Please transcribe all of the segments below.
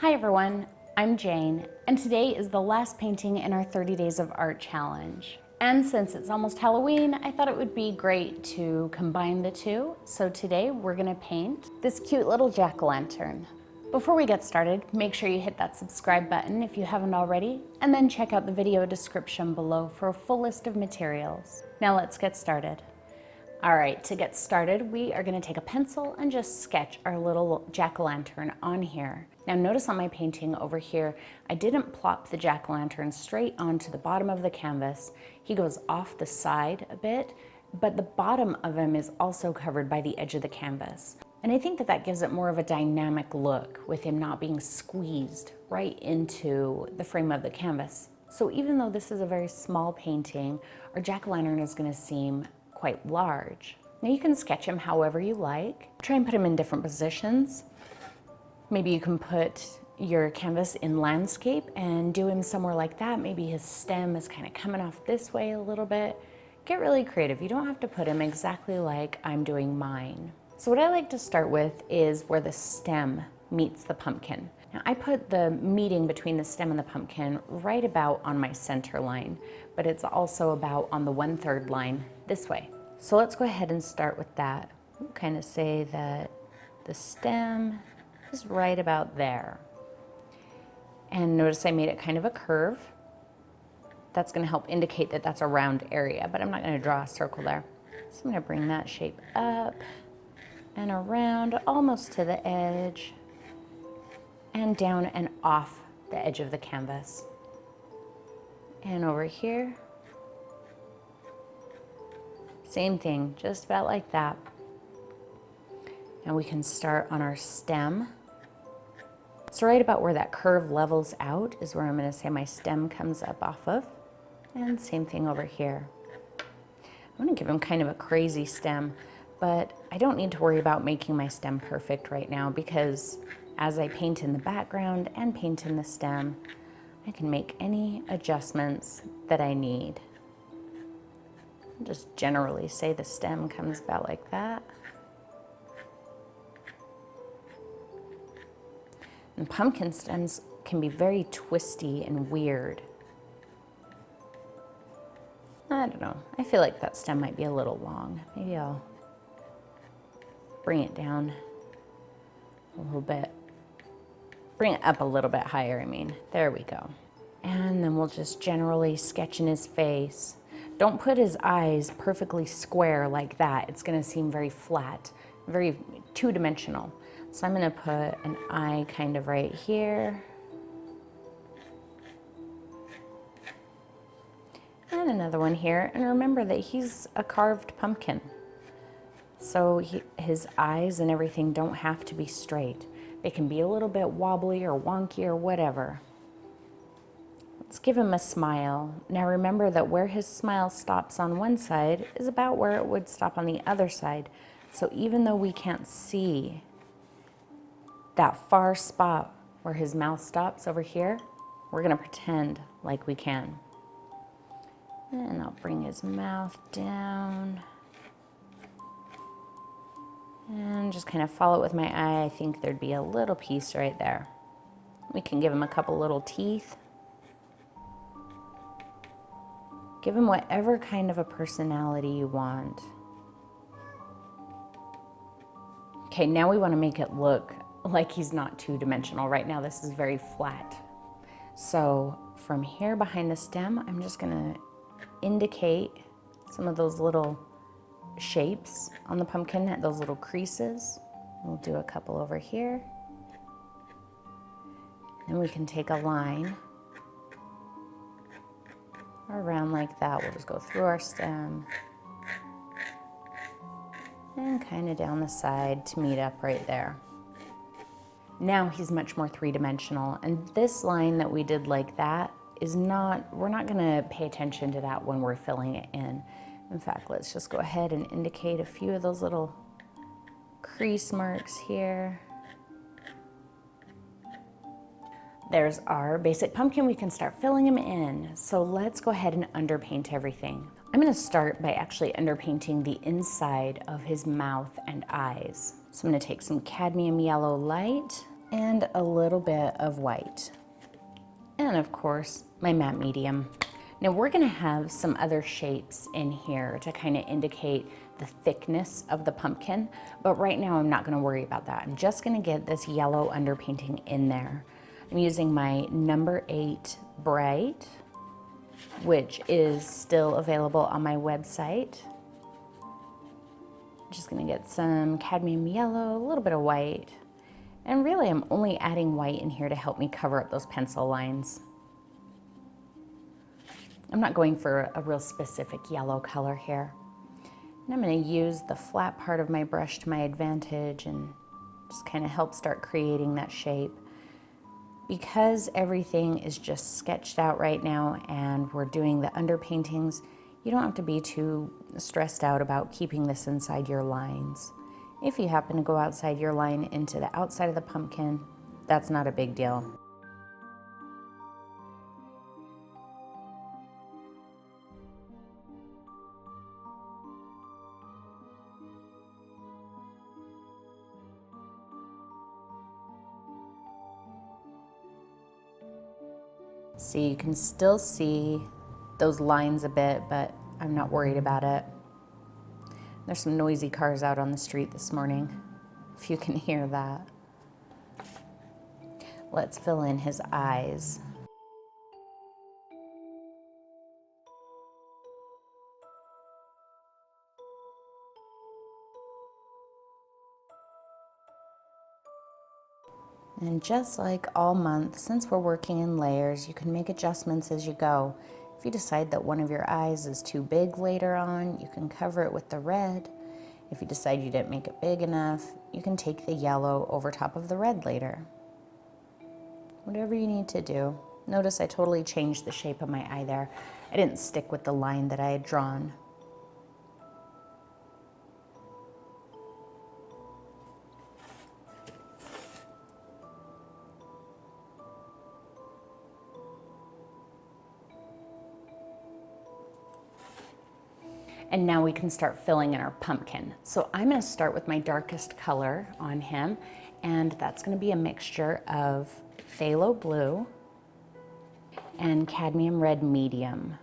Hi everyone, I'm Jane, and today is the last painting in our 30 Days of Art Challenge. And since it's almost Halloween, I thought it would be great to combine the two. So today we're gonna paint this cute little jack-o'-lantern. Before we get started, make sure you hit that subscribe button if you haven't already, and then check out the video description below for a full list of materials. Now let's get started. All right, to get started, we are gonna take a pencil and just sketch our little jack-o'-lantern on here. Now notice on my painting over here, I didn't plop the jack-o'-lantern straight onto the bottom of the canvas. He goes off the side a bit, but the bottom of him is also covered by the edge of the canvas. And I think that that gives it more of a dynamic look with him not being squeezed right into the frame of the canvas. So even though this is a very small painting, our jack-o'-lantern is gonna seem quite large. Now you can sketch him however you like. Try and put him in different positions. Maybe you can put your canvas in landscape and do him somewhere like that. Maybe his stem is kind of coming off this way a little bit. Get really creative. You don't have to put him exactly like I'm doing mine. So what I like to start with is where the stem meets the pumpkin. Now I put the meeting between the stem and the pumpkin right about on my center line, but it's also about on the 1/3 line this way. So let's go ahead and start with that. We'll kind of say that the stem is right about there. And notice I made it kind of a curve. That's gonna help indicate that that's a round area, but I'm not gonna draw a circle there. So I'm gonna bring that shape up and around almost to the edge and down and off the edge of the canvas. And over here, same thing, just about like that. Now we can start on our stem. So right about where that curve levels out is where I'm gonna say my stem comes up off of. And same thing over here. I'm gonna give him kind of a crazy stem, but I don't need to worry about making my stem perfect right now because as I paint in the background and paint in the stem, I can make any adjustments that I need. Just generally say the stem comes about like that. And pumpkin stems can be very twisty and weird. I don't know, I feel like that stem might be a little long. Maybe I'll bring it down a little bit. Bring it up a little bit higher, I mean. There we go. And then we'll just generally sketch in his face. Don't put his eyes perfectly square like that. It's gonna seem very flat, very two-dimensional. So I'm gonna put an eye kind of right here. And another one here. And remember that he's a carved pumpkin. So his eyes and everything don't have to be straight. They can be a little bit wobbly or wonky or whatever. Let's give him a smile. Now remember that where his smile stops on one side is about where it would stop on the other side. So even though we can't see that far spot where his mouth stops over here, we're gonna pretend like we can. And I'll bring his mouth down. And just kind of follow it with my eye. I think there'd be a little piece right there. We can give him a couple little teeth. Give him whatever kind of a personality you want. Okay, now we want to make it look like he's not two-dimensional. Right now this is very flat. So from here behind the stem, I'm just gonna indicate some of those little shapes on the pumpkin, those little creases. We'll do a couple over here. And we can take a line around like that. We'll just go through our stem and kind of down the side to meet up right there. Now he's much more three-dimensional, and this line that we did like that is not, we're not gonna pay attention to that when we're filling it in. In fact, let's just go ahead and indicate a few of those little crease marks here. There's our basic pumpkin. We can start filling him in. So let's go ahead and underpaint everything. I'm gonna start by actually underpainting the inside of his mouth and eyes. So I'm gonna take some cadmium yellow light and a little bit of white. And of course, my matte medium. Now we're gonna have some other shapes in here to kind of indicate the thickness of the pumpkin, but right now I'm not gonna worry about that. I'm just gonna get this yellow underpainting in there. I'm using my number 8 Bright, which is still available on my website. I'm just gonna get some cadmium yellow, a little bit of white, and really I'm only adding white in here to help me cover up those pencil lines. I'm not going for a real specific yellow color here. And I'm going to use the flat part of my brush to my advantage and just kind of help start creating that shape. Because everything is just sketched out right now and we're doing the underpaintings, you don't have to be too stressed out about keeping this inside your lines. If you happen to go outside your line into the outside of the pumpkin, that's not a big deal. See, you can still see those lines a bit, but I'm not worried about it. There's some noisy cars out on the street this morning, if you can hear that. Let's fill in his eyes. And just like all month, since we're working in layers, you can make adjustments as you go. If you decide that one of your eyes is too big later on, you can cover it with the red. If you decide you didn't make it big enough, you can take the yellow over top of the red later. Whatever you need to do. Notice I totally changed the shape of my eye there. I didn't stick with the line that I had drawn. And now we can start filling in our pumpkin. So I'm gonna start with my darkest color on him, and that's gonna be a mixture of Phthalo Blue and Cadmium Red Medium,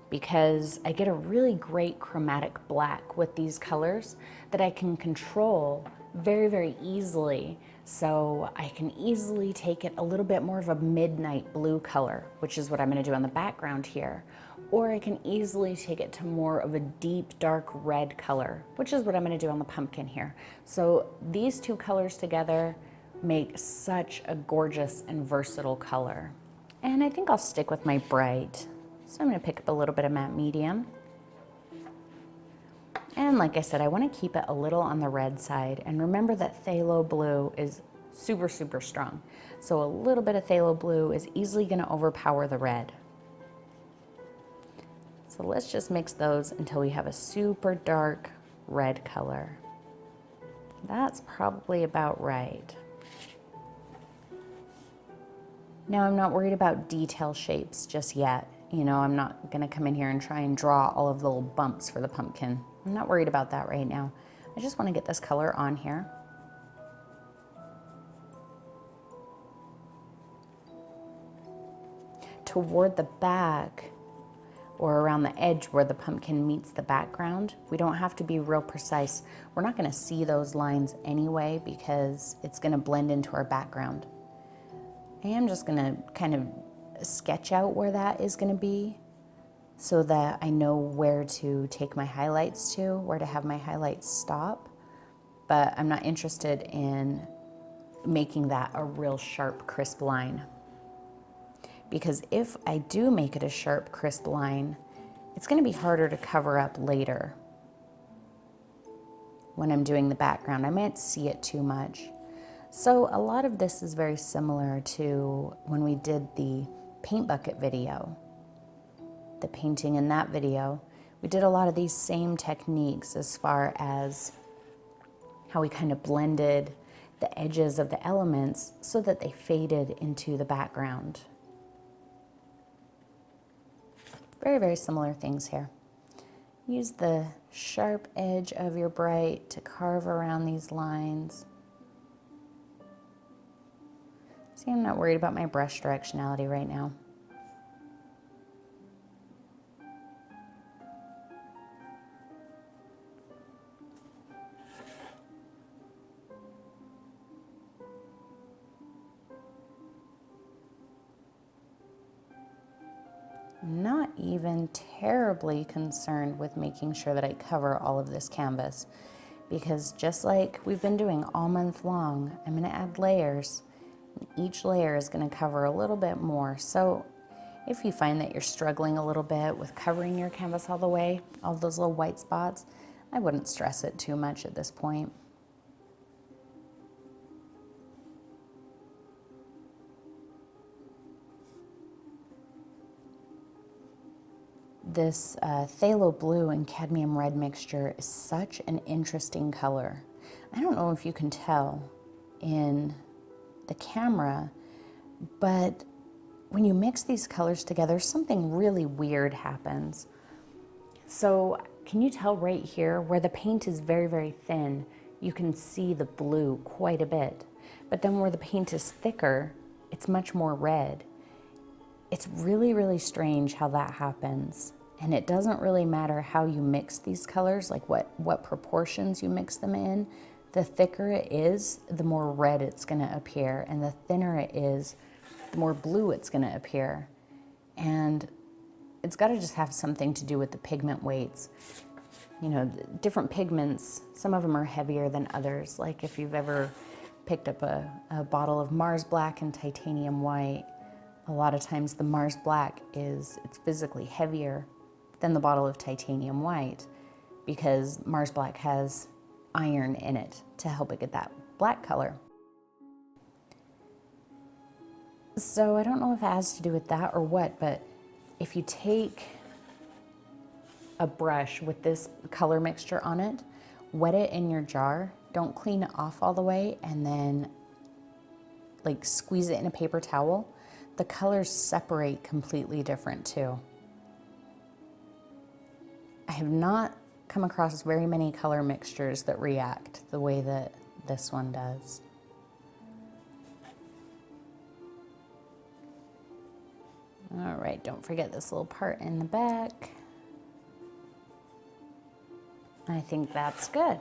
because I get a really great chromatic black with these colors that I can control very, very easily. So I can easily take it a little bit more of a midnight blue color, which is what I'm gonna do on the background here. Or I can easily take it to more of a deep, dark red color, which is what I'm gonna do on the pumpkin here. So these two colors together make such a gorgeous and versatile color. And I think I'll stick with my bright. So I'm gonna pick up a little bit of matte medium. And like I said, I wanna keep it a little on the red side. And remember that Phthalo Blue is super, super strong. So a little bit of Phthalo Blue is easily gonna overpower the red. So let's just mix those until we have a super dark red color. That's probably about right. Now I'm not worried about detail shapes just yet. You know, I'm not gonna come in here and try and draw all of the little bumps for the pumpkin. I'm not worried about that right now. I just wanna get this color on here. Toward the back, or around the edge where the pumpkin meets the background, we don't have to be real precise. We're not gonna see those lines anyway because it's gonna blend into our background. I am just gonna kind of sketch out where that is gonna be so that I know where to take my highlights to, where to have my highlights stop. But I'm not interested in making that a real sharp, crisp line. Because if I do make it a sharp, crisp line, it's gonna be harder to cover up later. When I'm doing the background, I might see it too much. So a lot of this is very similar to when we did the paint bucket video. The painting in that video, we did a lot of these same techniques as far as how we kind of blended the edges of the elements so that they faded into the background. Very, very similar things here. Use the sharp edge of your bright to carve around these lines. See, I'm not worried about my brush directionality right now. I'm not even terribly concerned with making sure that I cover all of this canvas, because just like we've been doing all month long, I'm going to add layers. Each layer is going to cover a little bit more. So if you find that you're struggling a little bit with covering your canvas all the way, all those little white spots, I wouldn't stress it too much at this point. This Phthalo Blue and Cadmium Red mixture is such an interesting color. I don't know if you can tell in the camera, but when you mix these colors together, something really weird happens. So can you tell right here where the paint is very, very thin, you can see the blue quite a bit. But then where the paint is thicker, it's much more red. It's really, really strange how that happens. And it doesn't really matter how you mix these colors, like what proportions you mix them in. The thicker it is, the more red it's gonna appear. And the thinner it is, the more blue it's gonna appear. And it's gotta just have something to do with the pigment weights. You know, different pigments, some of them are heavier than others. Like if you've ever picked up a bottle of Mars Black and Titanium White, a lot of times the Mars Black it's physically heavier than the bottle of Titanium White, because Mars Black has iron in it to help it get that black color. So I don't know if it has to do with that or what, but if you take a brush with this color mixture on it, wet it in your jar, don't clean it off all the way, and then like squeeze it in a paper towel, the colors separate completely different too. I have not come across very many color mixtures that react the way that this one does. All right, don't forget this little part in the back. I think that's good.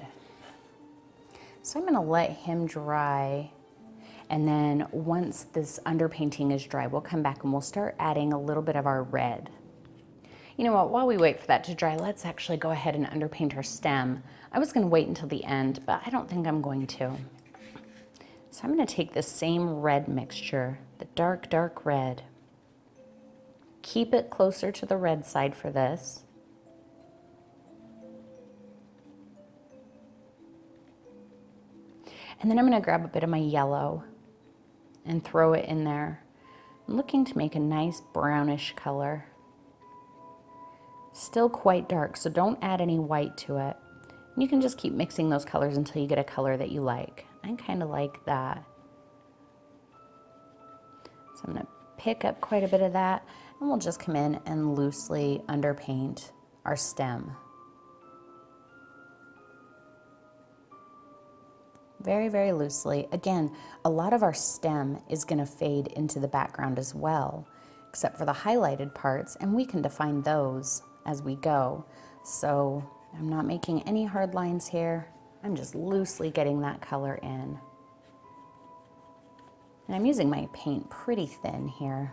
So I'm gonna let him dry, and then once this underpainting is dry, we'll come back and we'll start adding a little bit of our red. You know what, while we wait for that to dry, let's actually go ahead and underpaint our stem. I was gonna wait until the end, but I don't think I'm going to. So I'm gonna take this same red mixture, the dark, dark red. Keep it closer to the red side for this. And then I'm gonna grab a bit of my yellow and throw it in there. I'm looking to make a nice brownish color. Still quite dark, so don't add any white to it. You can just keep mixing those colors until you get a color that you like. I kind of like that. So I'm gonna pick up quite a bit of that, and we'll just come in and loosely underpaint our stem. Very, very loosely. Again, a lot of our stem is gonna fade into the background as well, except for the highlighted parts, and we can define those as we go. So I'm not making any hard lines here. I'm just loosely getting that color in. And I'm using my paint pretty thin here.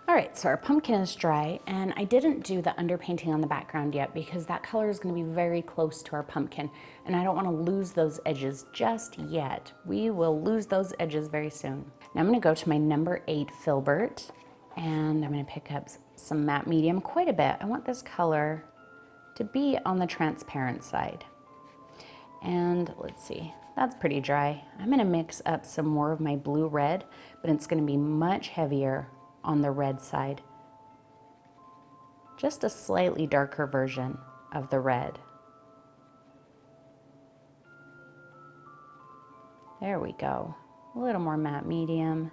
All right, so our pumpkin is dry, and I didn't do the underpainting on the background yet because that color is gonna be very close to our pumpkin, and I don't wanna lose those edges just yet. We will lose those edges very soon. Now I'm gonna go to my number 8 filbert, and I'm gonna pick up some matte medium, quite a bit. I want this color to be on the transparent side. And let's see, that's pretty dry. I'm gonna mix up some more of my blue red, but it's gonna be much heavier on the red side. Just a slightly darker version of the red. There we go. A little more matte medium.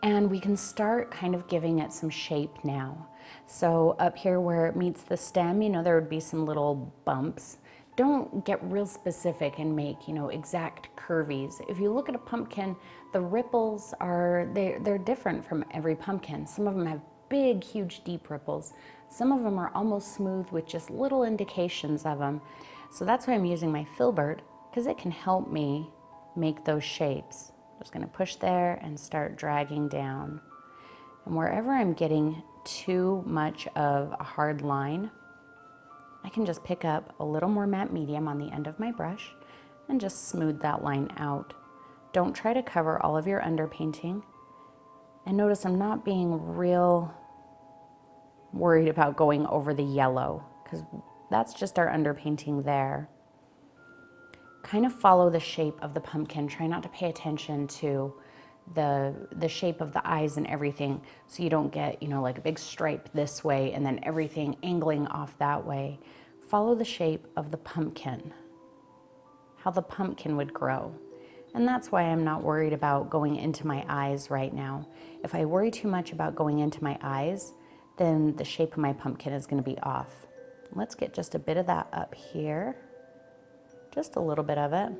And we can start kind of giving it some shape now. So up here where it meets the stem, you know, there would be some little bumps. Don't get real specific and make, you know, exact curvies. If you look at a pumpkin, the ripples are, they're different from every pumpkin. Some of them have big, huge, deep ripples. Some of them are almost smooth with just little indications of them. So that's why I'm using my filbert, because it can help me make those shapes. Just gonna push there and start dragging down. And wherever I'm getting too much of a hard line, I can just pick up a little more matte medium on the end of my brush and just smooth that line out. Don't try to cover all of your underpainting. And notice I'm not being real worried about going over the yellow, because that's just our underpainting there. Kind of follow the shape of the pumpkin. Try not to pay attention to the shape of the eyes and everything, so you don't get, you know, like a big stripe this way and then everything angling off that way. Follow the shape of the pumpkin, how the pumpkin would grow. And that's why I'm not worried about going into my eyes right now. If I worry too much about going into my eyes, then the shape of my pumpkin is going to be off. Let's get just a bit of that up here, just a little bit of it.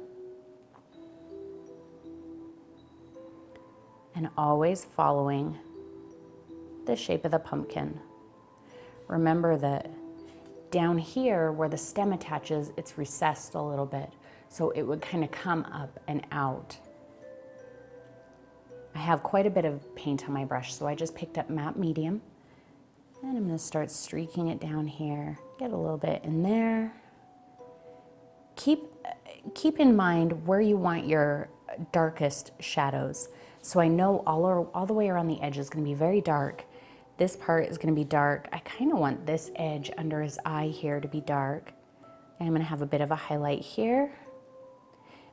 And always following the shape of the pumpkin. Remember that down here where the stem attaches, it's recessed a little bit, so it would kind of come up and out. I have quite a bit of paint on my brush, so I just picked up matte medium, and I'm going to start streaking it down here. Get a little bit in there. Keep in mind where you want your darkest shadows. So I know all the way around the edge is going to be very dark. This part is going to be dark. I kind of want this edge under his eye here to be dark. And I'm going to have a bit of a highlight here,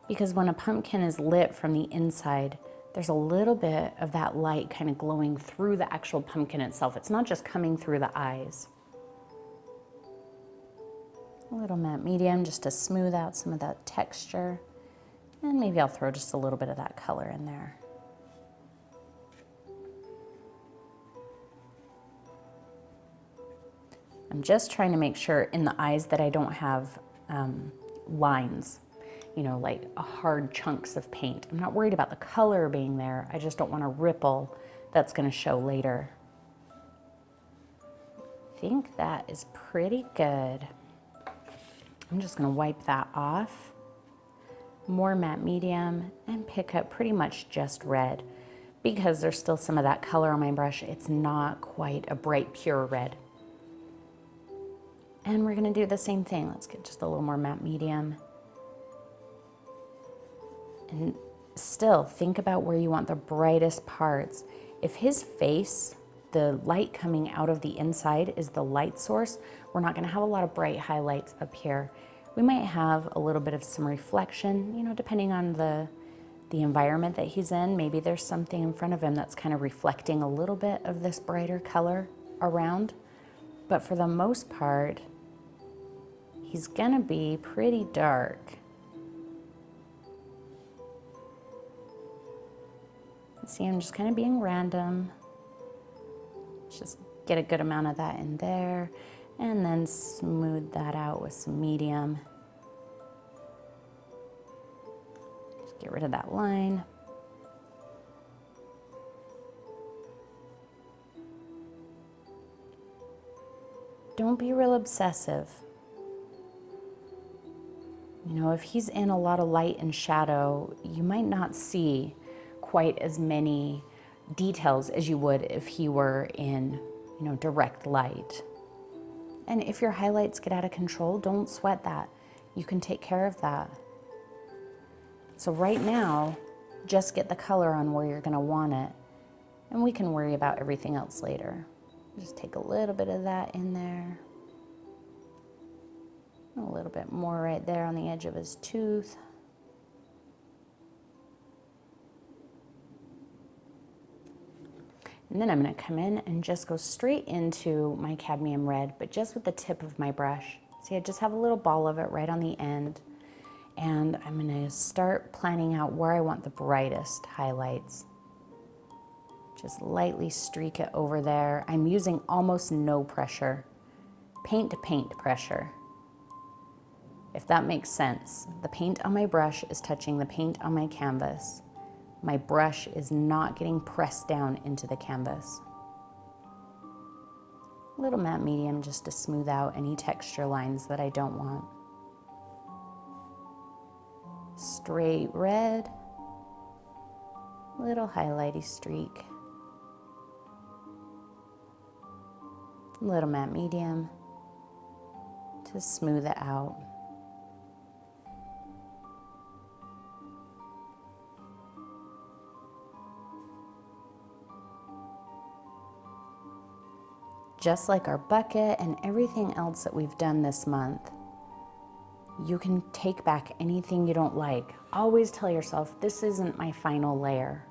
because when a pumpkin is lit from the inside, there's a little bit of that light kind of glowing through the actual pumpkin itself. It's not just coming through the eyes. A little matte medium just to smooth out some of that texture. And maybe I'll throw just a little bit of that color in there. I'm just trying to make sure in the eyes that I don't have lines, you know, like hard chunks of paint. I'm not worried about the color being there. I just don't want a ripple that's going to show later. I think that is pretty good. I'm just going to wipe that off. More matte medium and pick up pretty much just red, because there's still some of that color on my brush. It's not quite a bright, pure red. And we're going to do the same thing. Let's get just a little more matte medium. And still think about where you want the brightest parts. If his face, the light coming out of the inside is the light source, we're not going to have a lot of bright highlights up here. We might have a little bit of some reflection, you know, depending on the environment that he's in. Maybe there's something in front of him that's kind of reflecting a little bit of this brighter color around. But for the most part, he's gonna be pretty dark. See, I'm just kind of being random. Just get a good amount of that in there, and then smooth that out with some medium. Just get rid of that line. Don't be real obsessive. You know, if he's in a lot of light and shadow, you might not see quite as many details as you would if he were in, you know, direct light. And if your highlights get out of control, don't sweat that. You can take care of that. So right now, just get the color on where you're gonna want it, and we can worry about everything else later. Just take a little bit of that in there. A little bit more right there on the edge of his tooth. And then I'm going to come in and just go straight into my cadmium red, but just with the tip of my brush. See, I just have a little ball of it right on the end. And I'm going to start planning out where I want the brightest highlights. Just lightly streak it over there. I'm using almost no pressure, paint to paint pressure, if that makes sense. The paint on my brush is touching the paint on my canvas. My brush is not getting pressed down into the canvas. A little matte medium just to smooth out any texture lines that I don't want. Straight red, little highlighty streak. Little matte medium to smooth it out. Just like our bucket and everything else that we've done this month, you can take back anything you don't like. Always tell yourself, this isn't my final layer.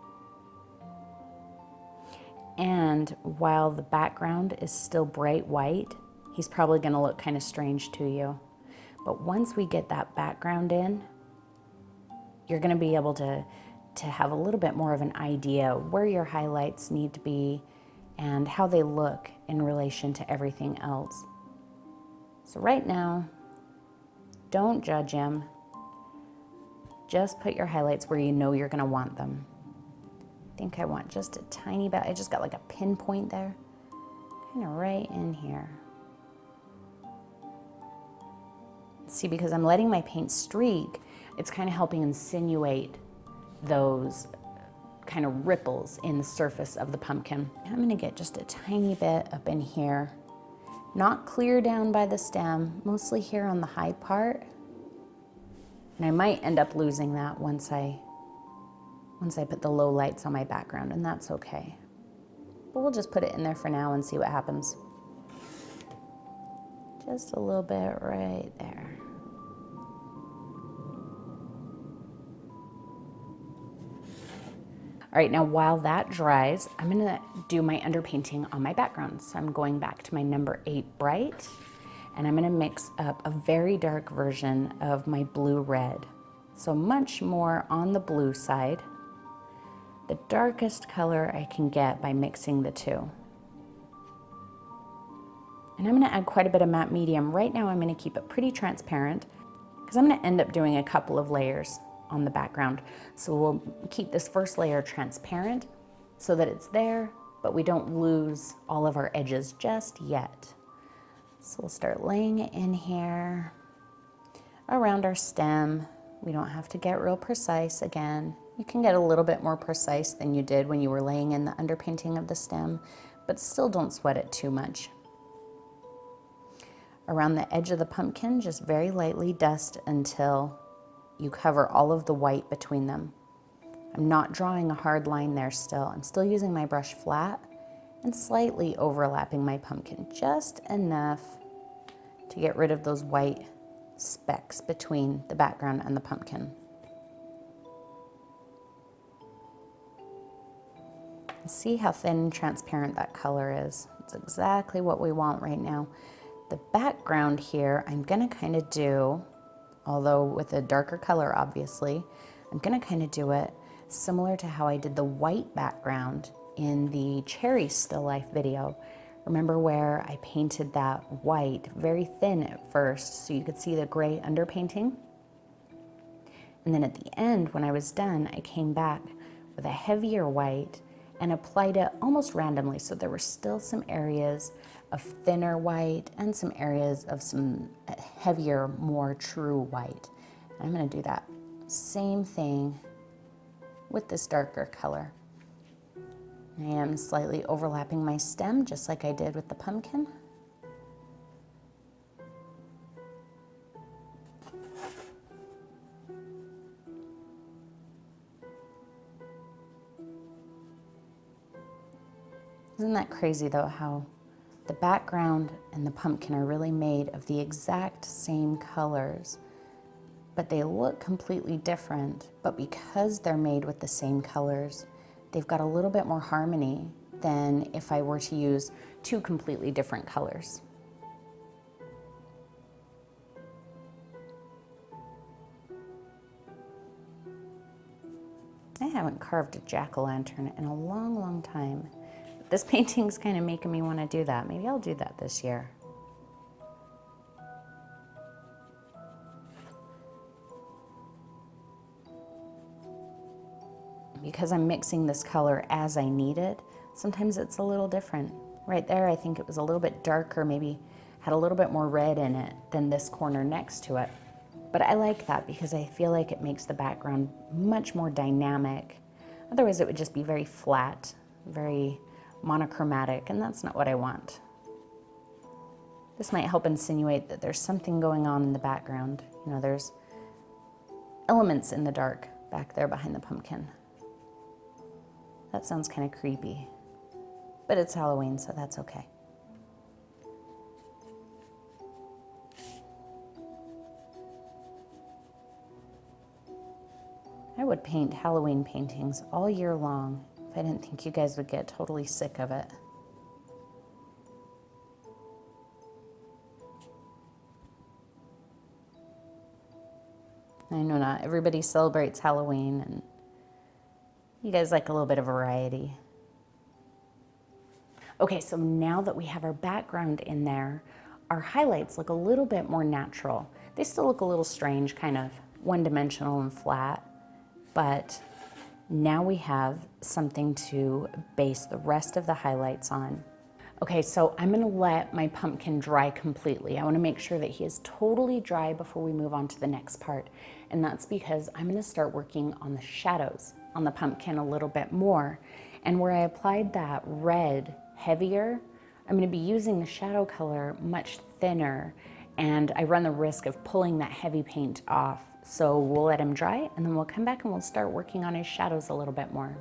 And while the background is still bright white, he's probably gonna look kind of strange to you. But once we get that background in, you're gonna be able to have a little bit more of an idea where your highlights need to be and how they look in relation to everything else. So right now, don't judge him. Just put your highlights where you know you're gonna want them. I think I want just a tiny bit. I just got like a pinpoint there, kind of right in here. See, because I'm letting my paint streak, it's kind of helping insinuate those kind of ripples in the surface of the pumpkin. I'm gonna get just a tiny bit up in here, not clear down by the stem, mostly here on the high part. And I might end up losing that once I put the low lights on my background, and that's okay. But we'll just put it in there for now and see what happens. Just a little bit right there. All right, now while that dries, I'm gonna do my underpainting on my background. So I'm going back to my number 8 bright, and I'm gonna mix up a very dark version of my blue red. So much more on the blue side, the darkest color I can get by mixing the two. And I'm gonna add quite a bit of matte medium. Right now I'm gonna keep it pretty transparent because I'm gonna end up doing a couple of layers on the background. So we'll keep this first layer transparent so that it's there, but we don't lose all of our edges just yet. So we'll start laying it in here around our stem. We don't have to get real precise again. You can get a little bit more precise than you did when you were laying in the underpainting of the stem, but still don't sweat it too much. Around the edge of the pumpkin, just very lightly dust until you cover all of the white between them. I'm not drawing a hard line there still. I'm still using my brush flat and slightly overlapping my pumpkin, just enough to get rid of those white specks between the background and the pumpkin. See how thin and transparent that color is. It's exactly what we want right now. The background here, I'm gonna kind of do, although with a darker color obviously, I'm gonna kind of do it similar to how I did the white background in the cherry still life video. Remember where I painted that white very thin at first so you could see the gray underpainting? And then at the end, when I was done, I came back with a heavier white and applied it almost randomly. So there were still some areas of thinner white and some areas of some heavier, more true white. And I'm gonna do that same thing with this darker color. I am slightly overlapping my stem just like I did with the pumpkin. Isn't that crazy though, how the background and the pumpkin are really made of the exact same colors, but they look completely different. But because they're made with the same colors, they've got a little bit more harmony than if I were to use two completely different colors. I haven't carved a jack-o'-lantern in a long, long time. This painting's kind of making me want to do that. Maybe I'll do that this year. Because I'm mixing this color as I need it, sometimes it's a little different. Right there, I think it was a little bit darker, maybe had a little bit more red in it than this corner next to it. But I like that because I feel like it makes the background much more dynamic. Otherwise, it would just be very flat, very monochromatic, and that's not what I want. This might help insinuate that there's something going on in the background. You know, there's elements in the dark back there behind the pumpkin. That sounds kind of creepy, but it's Halloween, so that's okay. I would paint Halloween paintings all year long if I didn't think you guys would get totally sick of it. I know not everybody celebrates Halloween, and you guys like a little bit of variety. Okay, so now that we have our background in there, our highlights look a little bit more natural. They still look a little strange, kind of one-dimensional and flat, but now we have something to base the rest of the highlights on. Okay, so I'm gonna let my pumpkin dry completely. I wanna make sure that he is totally dry before we move on to the next part. And that's because I'm gonna start working on the shadows on the pumpkin a little bit more. And where I applied that red heavier, I'm gonna be using the shadow color much thinner, and I run the risk of pulling that heavy paint off. So we'll let him dry, and then we'll come back and we'll start working on his shadows a little bit more.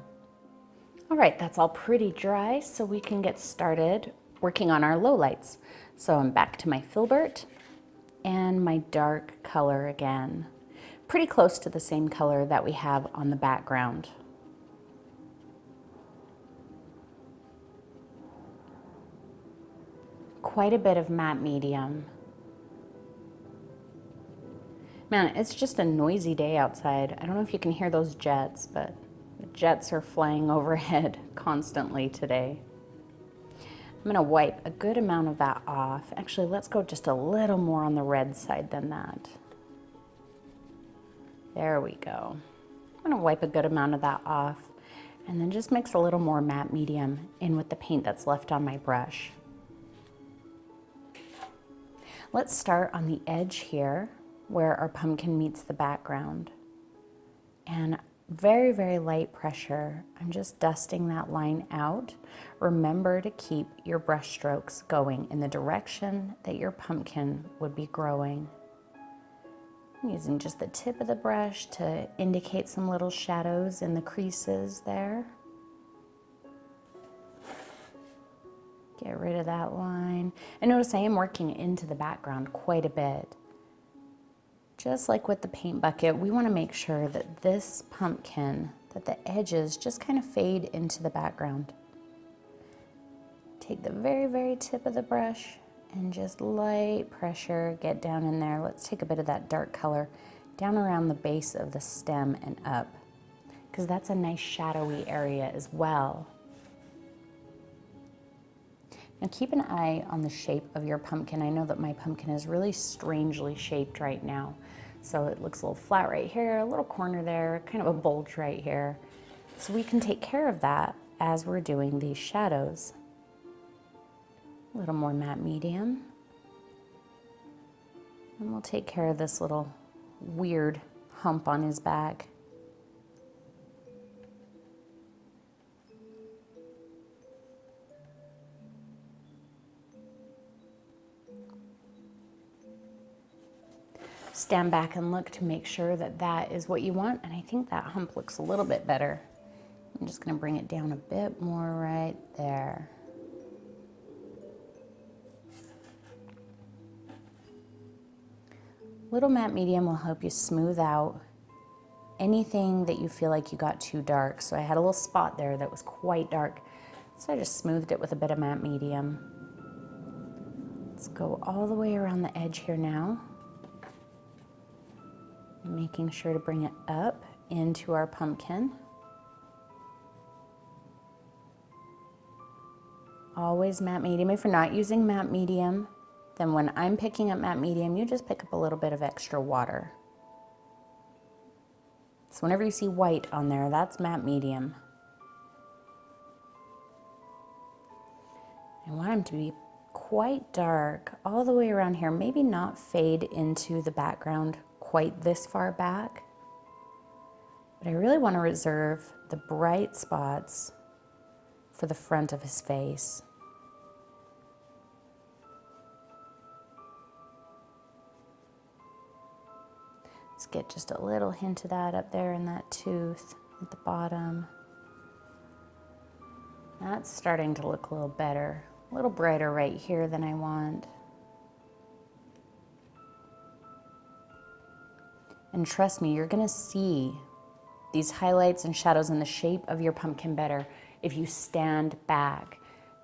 All right, that's all pretty dry, so we can get started working on our lowlights. So I'm back to my filbert and my dark color again. Pretty close to the same color that we have on the background. Quite a bit of matte medium. Man, it's just a noisy day outside. I don't know if you can hear those jets, but the jets are flying overhead constantly today. I'm gonna wipe a good amount of that off. Actually, let's go just a little more on the red side than that. There we go. I'm gonna wipe a good amount of that off and then just mix a little more matte medium in with the paint that's left on my brush. Let's start on the edge here where our pumpkin meets the background. And very, very light pressure. I'm just dusting that line out. Remember to keep your brush strokes going in the direction that your pumpkin would be growing. I'm using just the tip of the brush to indicate some little shadows in the creases there. Get rid of that line. And notice I am working into the background quite a bit. Just like with the paint bucket, we want to make sure that this pumpkin, that the edges just kind of fade into the background. Take the very, very tip of the brush and just light pressure, get down in there. Let's take a bit of that dark color down around the base of the stem and up, because that's a nice shadowy area as well. Now keep an eye on the shape of your pumpkin. I know that my pumpkin is really strangely shaped right now. So it looks a little flat right here, a little corner there, kind of a bulge right here. So we can take care of that as we're doing these shadows. A little more matte medium. And we'll take care of this little weird hump on his back. Stand back and look to make sure that that is what you want, and I think that hump looks a little bit better. I'm just going to bring it down a bit more right there. Little matte medium will help you smooth out anything that you feel like you got too dark. So I had a little spot there that was quite dark, so I just smoothed it with a bit of matte medium. Let's go all the way around the edge here now, making sure to bring it up into our pumpkin. Always matte medium. If you're not using matte medium, then when I'm picking up matte medium, you just pick up a little bit of extra water. So whenever you see white on there, that's matte medium. I want them to be quite dark all the way around here. Maybe not fade into the background quite this far back. But I really want to reserve the bright spots for the front of his face. Let's get just a little hint of that up there in that tooth at the bottom. That's starting to look a little better, a little brighter right here than I want. And trust me, you're gonna see these highlights and shadows in the shape of your pumpkin better if you stand back.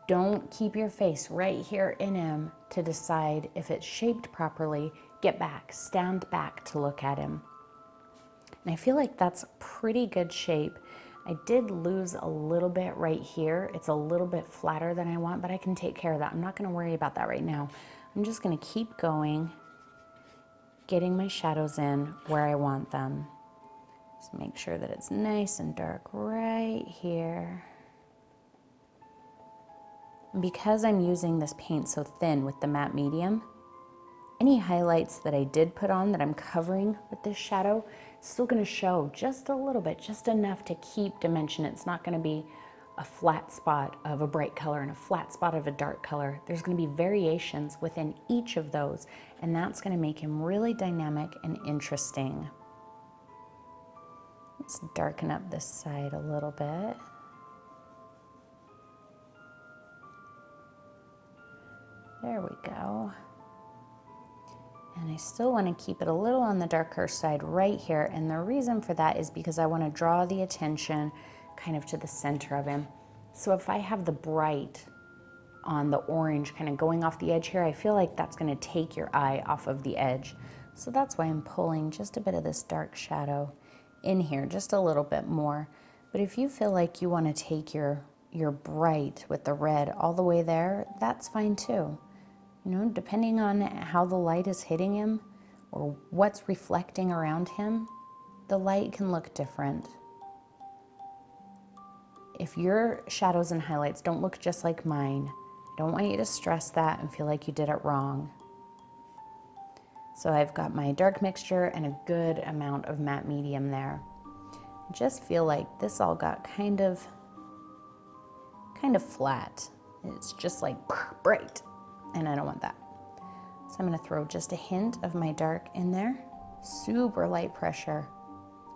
Don't keep your face right here in him to decide if it's shaped properly. Get back, stand back to look at him. And I feel like that's a pretty good shape. I did lose a little bit right here. It's a little bit flatter than I want, but I can take care of that. I'm not gonna worry about that right now. I'm just gonna keep going, getting my shadows in where I want them. Just make sure that it's nice and dark right here. And because I'm using this paint so thin with the matte medium, any highlights that I did put on that I'm covering with this shadow, it's still gonna show just a little bit, just enough to keep dimension. It's not gonna be a flat spot of a bright color and a flat spot of a dark color. There's gonna be variations within each of those, and that's gonna make him really dynamic and interesting. Let's darken up this side a little bit. There we go. And I still want to keep it a little on the darker side right here. And the reason for that is because I want to draw the attention kind of to the center of him. So if I have the bright on the orange kind of going off the edge here, I feel like that's going to take your eye off of the edge. So that's why I'm pulling just a bit of this dark shadow in here, just a little bit more. But if you feel like you want to take your bright with the red all the way there, that's fine too. You know, depending on how the light is hitting him or what's reflecting around him, the light can look different. If your shadows and highlights don't look just like mine, I don't want you to stress that and feel like you did it wrong. So I've got my dark mixture and a good amount of matte medium there. I just feel like this all got kind of flat. It's just like bright, and I don't want that. So I'm gonna throw just a hint of my dark in there. Super light pressure,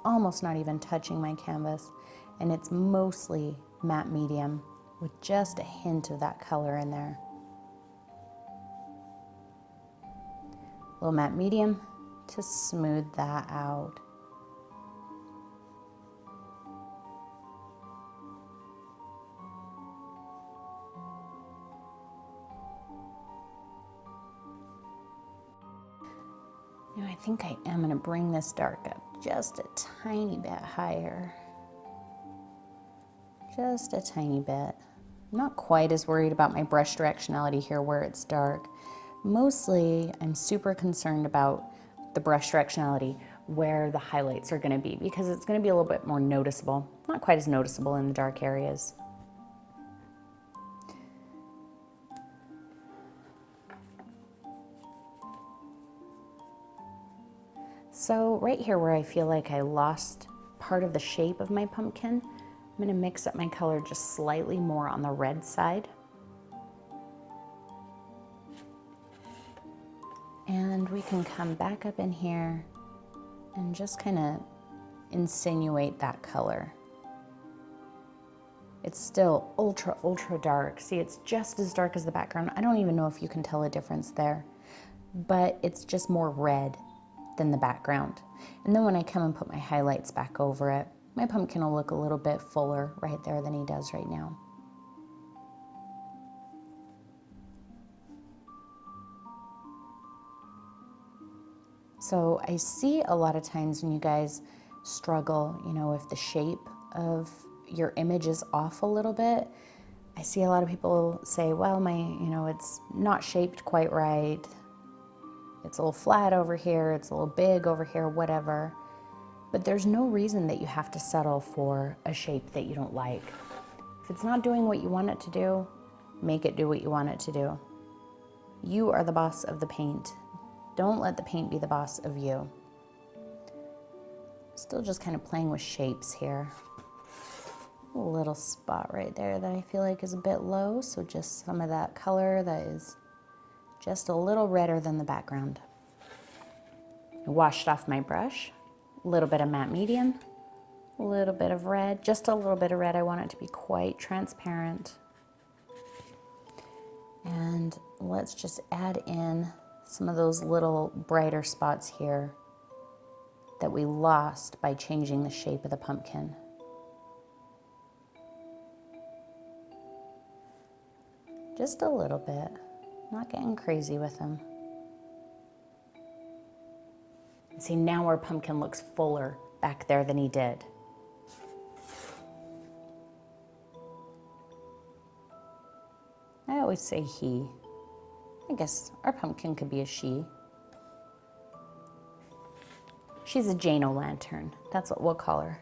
almost not even touching my canvas, and it's mostly matte medium with just a hint of that color in there. A little matte medium to smooth that out. Now I think I am going to bring this dark up just a tiny bit higher. Just a tiny bit. I'm not quite as worried about my brush directionality here where it's dark. Mostly, I'm super concerned about the brush directionality where the highlights are going to be, because it's going to be a little bit more noticeable. Not quite as noticeable in the dark areas. So right here where I feel like I lost part of the shape of my pumpkin, I'm going to mix up my color just slightly more on the red side. And we can come back up in here and just kind of insinuate that color. It's still ultra, ultra dark. See, it's just as dark as the background. I don't even know if you can tell a difference there, but it's just more red than the background. And then when I come and put my highlights back over it, my pumpkin will look a little bit fuller right there than he does right now. So I see a lot of times when you guys struggle, you know, if the shape of your image is off a little bit, I see a lot of people say, well, it's not shaped quite right. It's a little flat over here, it's a little big over here, whatever. But there's no reason that you have to settle for a shape that you don't like. If it's not doing what you want it to do, make it do what you want it to do. You are the boss of the paint. Don't let the paint be the boss of you. Still just kind of playing with shapes here. A little spot right there that I feel like is a bit low, so just some of that color that is just a little redder than the background. I washed off my brush, a little bit of matte medium, a little bit of red, just a little bit of red. I want it to be quite transparent. And let's just add in some of those little brighter spots here that we lost by changing the shape of the pumpkin. Just a little bit, not getting crazy with them. See, now our pumpkin looks fuller back there than he did. I always say he. I guess our pumpkin could be a she. She's a Jane-o'-lantern. That's what we'll call her.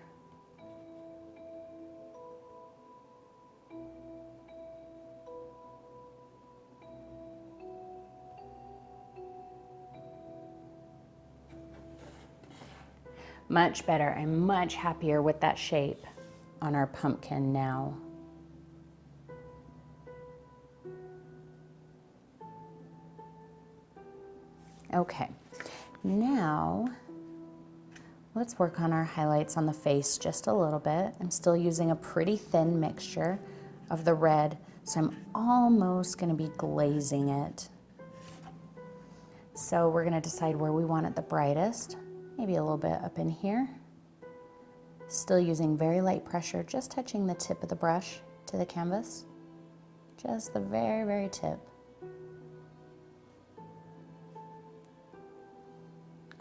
Much better. I'm much happier with that shape on our pumpkin now. Okay, now let's work on our highlights on the face just a little bit. I'm still using a pretty thin mixture of the red, so I'm almost going to be glazing it. So we're going to decide where we want it the brightest. Maybe a little bit up in here. Still using very light pressure, just touching the tip of the brush to the canvas. Just the very, very tip.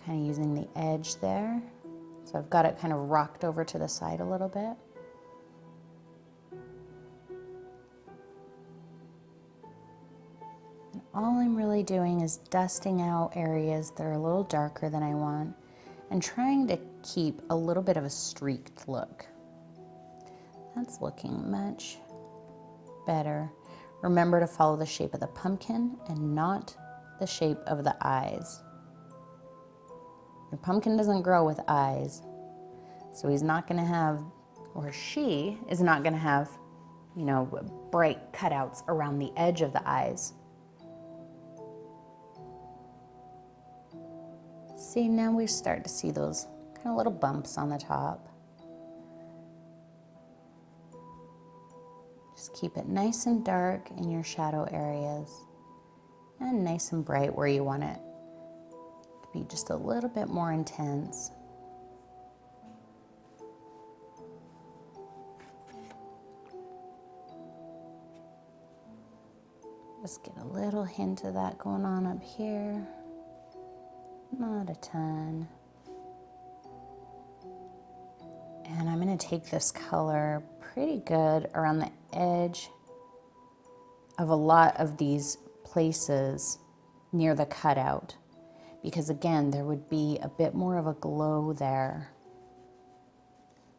Kind of using the edge there. So I've got it kind of rocked over to the side a little bit. And all I'm really doing is dusting out areas that are a little darker than I want, and trying to keep a little bit of a streaked look. That's looking much better. Remember to follow the shape of the pumpkin and not the shape of the eyes. Your pumpkin doesn't grow with eyes, so he's not gonna have, or she is not gonna have, bright cutouts around the edge of the eyes. See, now we start to see those kind of little bumps on the top. Just keep it nice and dark in your shadow areas and nice and bright where you want it to be just a little bit more intense. Just get a little hint of that going on up here. Not a ton. And I'm going to take this color pretty good around the edge of a lot of these places near the cutout, because again, there would be a bit more of a glow there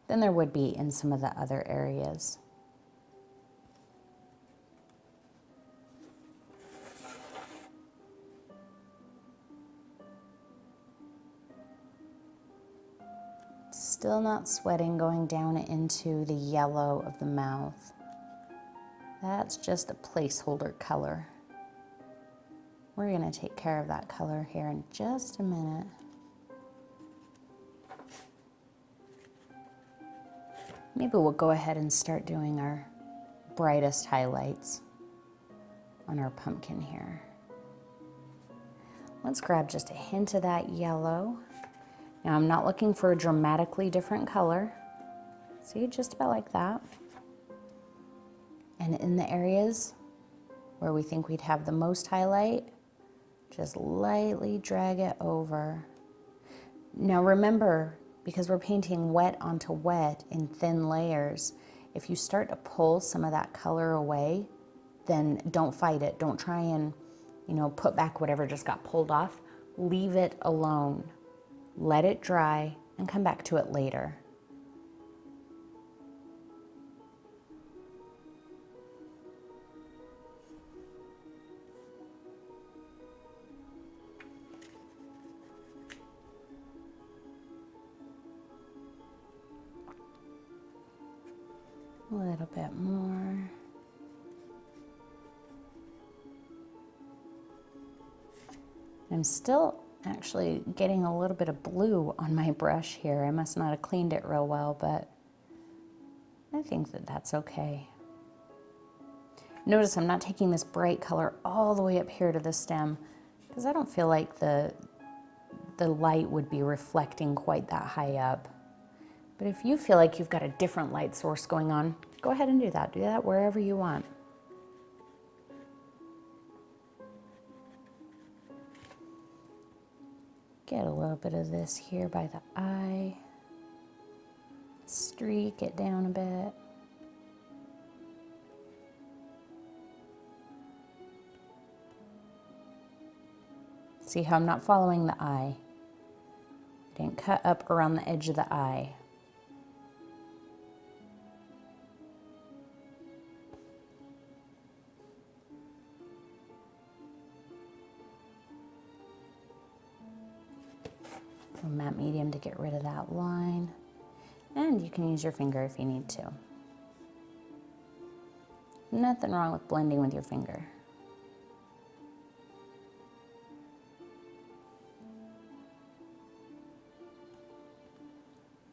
than there would be in some of the other areas. Still not sweating going down into the yellow of the mouth. That's just a placeholder color. We're going to take care of that color here in just a minute. Maybe we'll go ahead and start doing our brightest highlights on our pumpkin here. Let's grab just a hint of that yellow. Now I'm not looking for a dramatically different color. See, just about like that. And in the areas where we think we'd have the most highlight, just lightly drag it over. Now remember, because we're painting wet onto wet in thin layers, If you start to pull some of that color away, then don't fight it. Don't try and, you know, put back whatever just got pulled off. Leave it alone. Let it dry and come back to it later. A little bit more. I'm still actually getting a little bit of blue on my brush here. I must not have cleaned it real well, but I think that that's okay. Notice I'm not taking this bright color all the way up here to the stem because I don't feel like the light would be reflecting quite that high up. But if you feel like you've got a different light source going on, go ahead and do that. Do that wherever you want. Get a little bit of this here by the eye. Streak it down a bit. See how I'm not following the eye? I didn't cut up around the edge of the eye. Matte medium to get rid of that line, and you can use your finger if you need to. Nothing wrong with blending with your finger.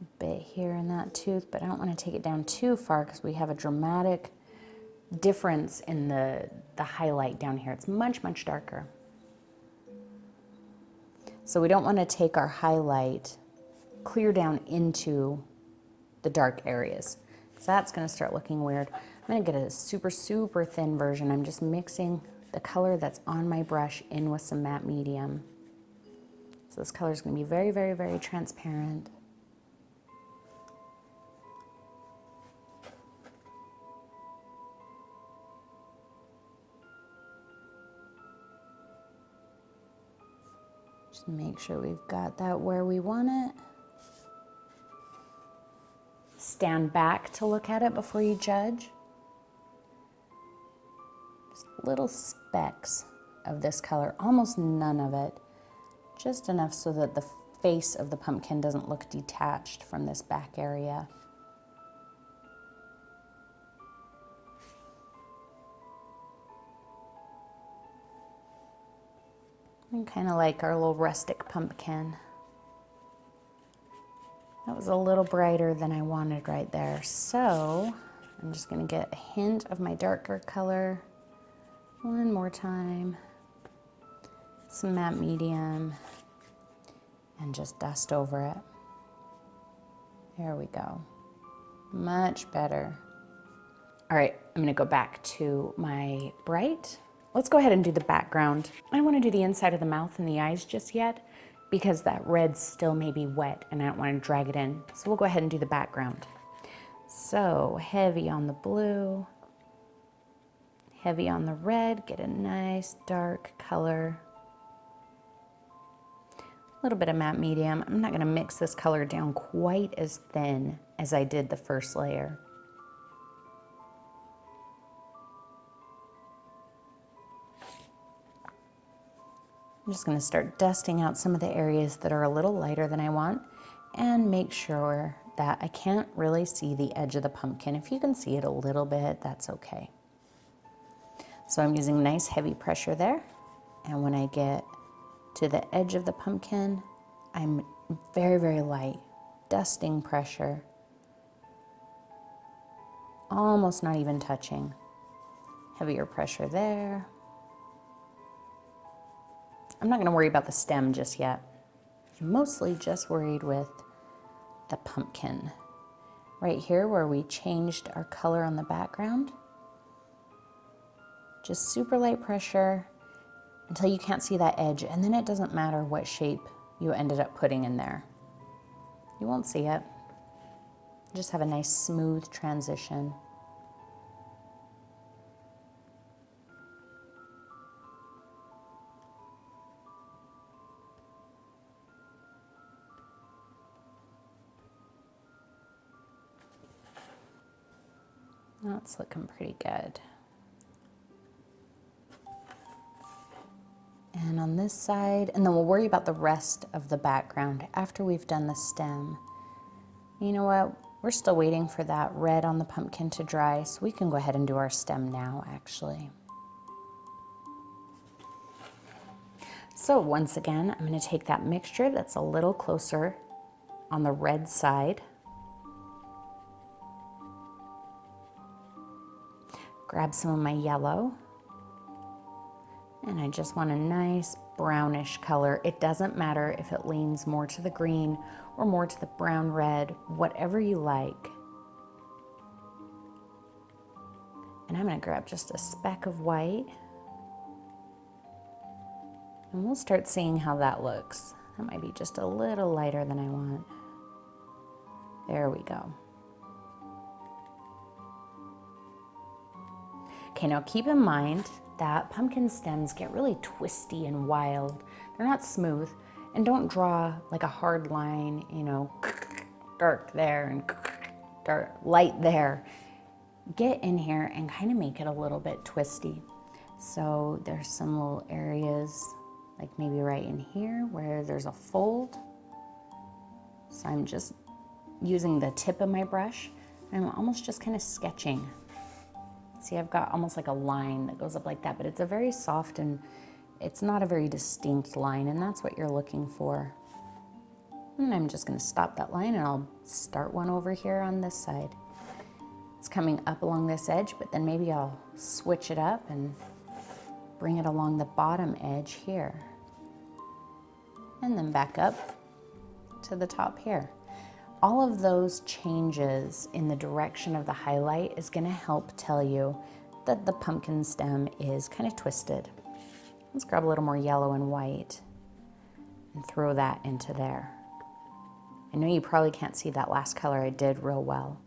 A bit here in that tooth, but I don't want to take it down too far because we have a dramatic difference in the highlight down here. It's much, much darker. So we don't want to take our highlight clear down into the dark areas. So that's going to start looking weird. I'm going to get a super, super thin version. I'm just mixing the color that's on my brush in with some matte medium. So this color is going to be very, very, very transparent. Just make sure we've got that where we want it. Stand back to look at it before you judge. Just little specks of this color, almost none of it. Just enough so that the face of the pumpkin doesn't look detached from this back area. And kind of like our little rustic pumpkin. That was a little brighter than I wanted right there. So I'm just going to get a hint of my darker color one more time. Some matte medium and just dust over it. There we go. Much better. All right, I'm going to go back to my bright. Let's go ahead and do the background. I don't want to do the inside of the mouth and the eyes just yet because that red still may be wet and I don't want to drag it in. So we'll go ahead and do the background. So heavy on the blue, heavy on the red, get a nice dark color. A little bit of matte medium. I'm not going to mix this color down quite as thin as I did the first layer. I'm just going to start dusting out some of the areas that are a little lighter than I want and make sure that I can't really see the edge of the pumpkin. If you can see it a little bit, that's okay. So I'm using nice heavy pressure there, and when I get to the edge of the pumpkin, I'm very, very light, dusting pressure, almost not even touching. Heavier pressure there. I'm not going to worry about the stem just yet. I'm mostly just worried with the pumpkin. Right here where we changed our color on the background. Just super light pressure until you can't see that edge, and then it doesn't matter what shape you ended up putting in there. You won't see it. Just have a nice smooth transition. That's looking pretty good. And on this side, and then we'll worry about the rest of the background after we've done the stem. You know what? We're still waiting for that red on the pumpkin to dry, so we can go ahead and do our stem now, actually. So once again, I'm going to take that mixture that's a little closer on the red side. Grab some of my yellow. And I just want a nice brownish color. It doesn't matter if it leans more to the green or more to the brown red, whatever you like. And I'm going to grab just a speck of white. And we'll start seeing how that looks. That might be just a little lighter than I want. There we go. Okay, now keep in mind that pumpkin stems get really twisty and wild. They're not smooth, and don't draw like a hard line, you know, dark there and dark, light there. Get in here and kind of make it a little bit twisty. So there's some little areas, like maybe right in here where there's a fold. So I'm just using the tip of my brush, and I'm almost just kind of sketching. See, I've got almost like a line that goes up like that, but it's a very soft and it's not a very distinct line, and that's what you're looking for. And I'm just gonna stop that line, and I'll start one over here on this side. It's coming up along this edge, but then maybe I'll switch it up and bring it along the bottom edge here. And then back up to the top here. All of those changes in the direction of the highlight is going to help tell you that the pumpkin stem is kind of twisted. Let's grab a little more yellow and white and throw that into there. I know you probably can't see that last color I did real well,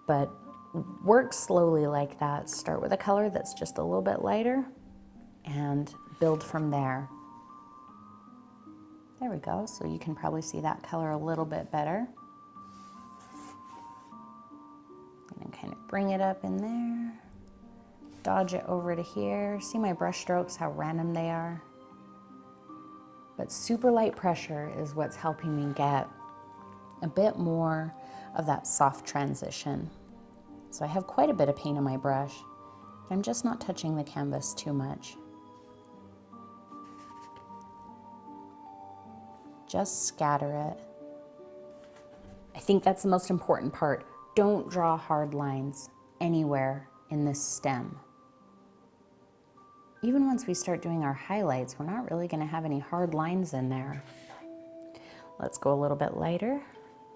but work slowly like that. Start with a color that's just a little bit lighter and build from there. There we go, so you can probably see that color a little bit better. And kind of bring it up in there, dodge it over to here. See my brush strokes, how random they are? But super light pressure is what's helping me get a bit more of that soft transition. So I have quite a bit of paint on my brush. I'm just not touching the canvas too much. Just scatter it. I think that's the most important part. Don't draw hard lines anywhere in this stem. Even once we start doing our highlights, we're not really going to have any hard lines in there. Let's go a little bit lighter.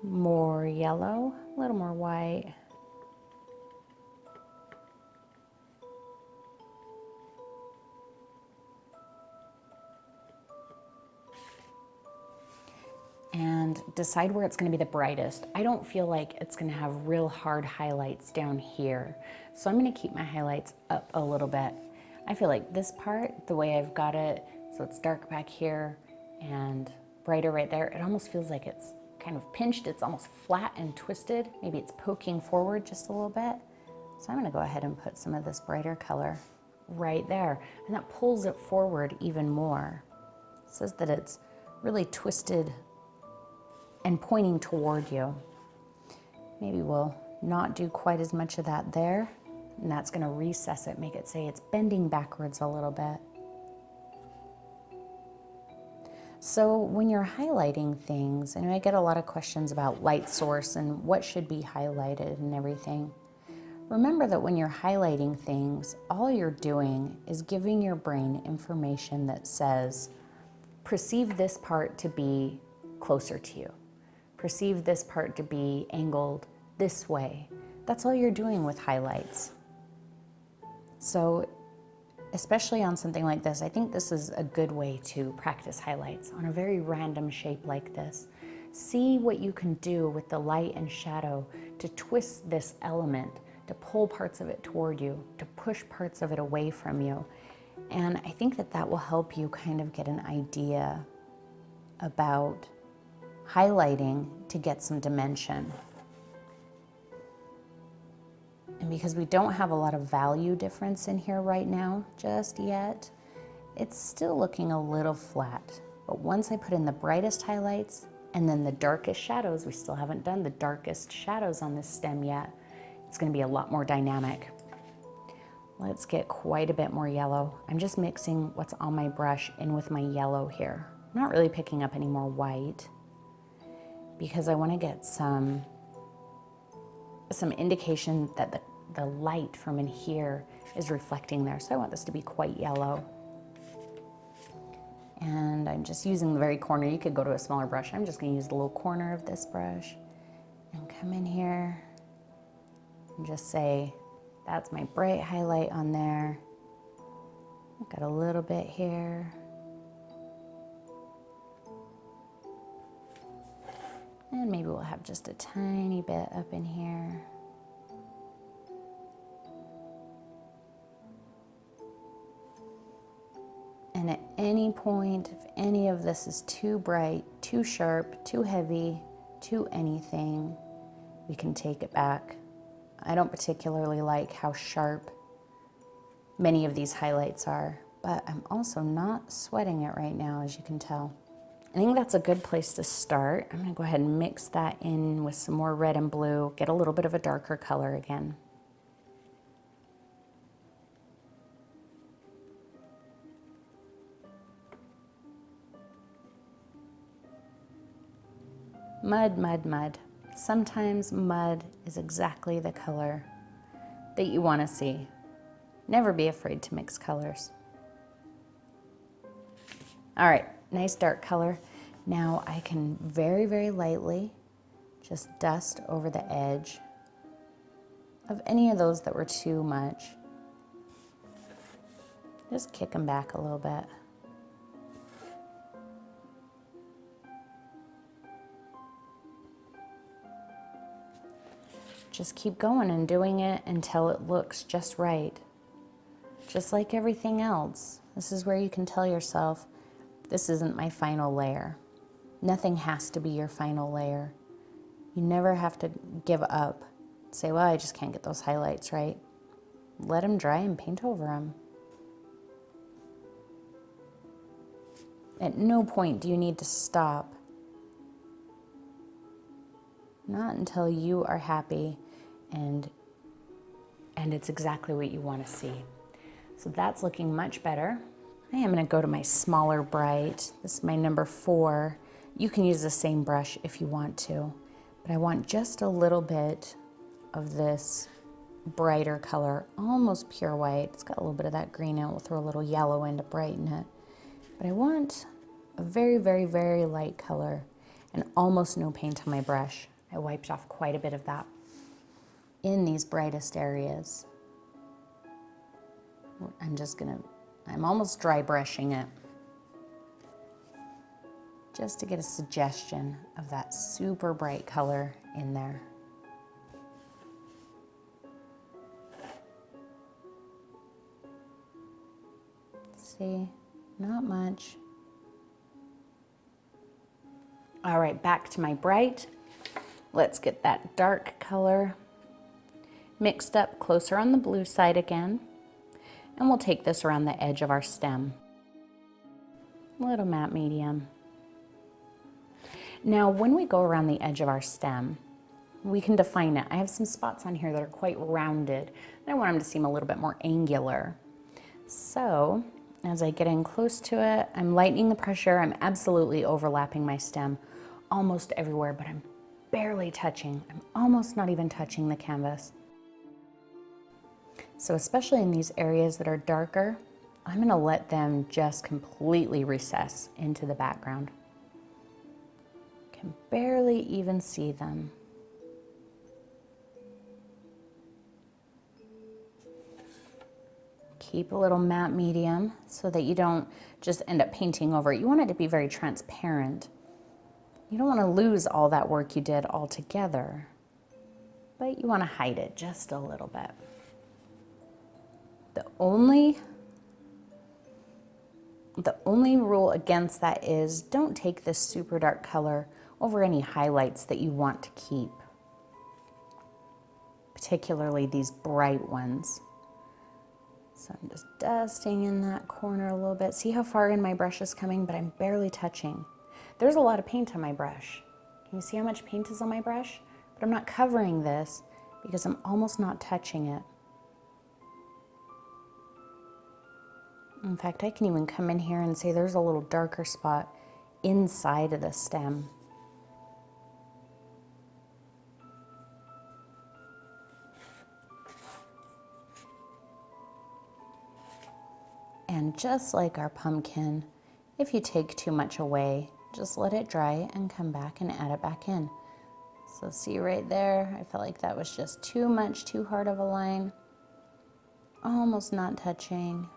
More yellow, a little more white. And decide where it's going to be the brightest. I don't feel like it's going to have real hard highlights down here, so I'm going to keep my highlights up a little bit. I feel like this part, the way I've got it, so it's dark back here and brighter right there, it almost feels like it's kind of pinched. It's almost flat and twisted. Maybe it's poking forward just a little bit. So I'm going to go ahead and put some of this brighter color right there, and that pulls it forward even more. It says that it's really twisted and pointing toward you. Maybe we'll not do quite as much of that there, and that's going to recess it, make it say it's bending backwards a little bit. So when you're highlighting things, I know I get a lot of questions about light source and what should be highlighted and everything. Remember that when you're highlighting things, all you're doing is giving your brain information that says, perceive this part to be closer to you. Perceive this part to be angled this way. That's all you're doing with highlights. So, especially on something like this, I think this is a good way to practice highlights on a very random shape like this. See what you can do with the light and shadow to twist this element, to pull parts of it toward you, to push parts of it away from you. And I think that that will help you kind of get an idea about highlighting to get some dimension. And because we don't have a lot of value difference in here right now, just yet, it's still looking a little flat. But once I put in the brightest highlights and then the darkest shadows, we still haven't done the darkest shadows on this stem yet, it's gonna be a lot more dynamic. Let's get quite a bit more yellow. I'm just mixing what's on my brush in with my yellow here. I'm not really picking up any more white because I wanna get some indication that the light from in here is reflecting there. So I want this to be quite yellow. And I'm just using the very corner. You could go to a smaller brush. I'm just gonna use the little corner of this brush and come in here and just say, that's my bright highlight on there. I've got a little bit here. And maybe we'll have just a tiny bit up in here. And at any point, if any of this is too bright, too sharp, too heavy, too anything, we can take it back. I don't particularly like how sharp many of these highlights are, but I'm also not sweating it right now, as you can tell. I think that's a good place to start. I'm gonna go ahead and mix that in with some more red and blue, get a little bit of a darker color again. Mud, mud, mud. Sometimes mud is exactly the color that you want to see. Never be afraid to mix colors. All right, nice dark color. Now I can very, very lightly just dust over the edge of any of those that were too much. Just kick them back a little bit. Just keep going and doing it until it looks just right. Just like everything else, this is where you can tell yourself, this isn't my final layer. Nothing has to be your final layer. You never have to give up. Say, well, I just can't get those highlights right. Let them dry and paint over them. At no point do you need to stop. Not until you are happy and it's exactly what you want to see. So that's looking much better. I am going to go to my smaller bright. This is my number 4. You can use the same brush if you want to, but I want just a little bit of this brighter color, almost pure white. It's got a little bit of that green in it. We'll throw a little yellow in to brighten it. But I want a very, very, very light color and almost no paint on my brush. I wiped off quite a bit of that in these brightest areas. I'm almost dry brushing it just to get a suggestion of that super bright color in there. See, not much. All right, back to my bright. Let's get that dark color mixed up closer on the blue side again. And we'll take this around the edge of our stem. Little matte medium. Now, when we go around the edge of our stem, we can define it. I have some spots on here that are quite rounded, and I want them to seem a little bit more angular. So, as I get in close to it, I'm lightening the pressure. I'm absolutely overlapping my stem almost everywhere, but I'm barely touching. I'm almost not even touching the canvas. So especially in these areas that are darker, I'm gonna let them just completely recess into the background. Can barely even see them. Keep a little matte medium so that you don't just end up painting over it. You want it to be very transparent. You don't want to lose all that work you did altogether, but you want to hide it just a little bit. The only rule against that is don't take this super dark color over any highlights that you want to keep, particularly these bright ones. So I'm just dusting in that corner a little bit. See how far in my brush is coming, but I'm barely touching. There's a lot of paint on my brush. Can you see how much paint is on my brush? But I'm not covering this because I'm almost not touching it. In fact, I can even come in here and say there's a little darker spot inside of the stem. And just like our pumpkin, if you take too much away, just let it dry and come back and add it back in. So see right there, I felt like that was just too much, too hard of a line. Almost not touching.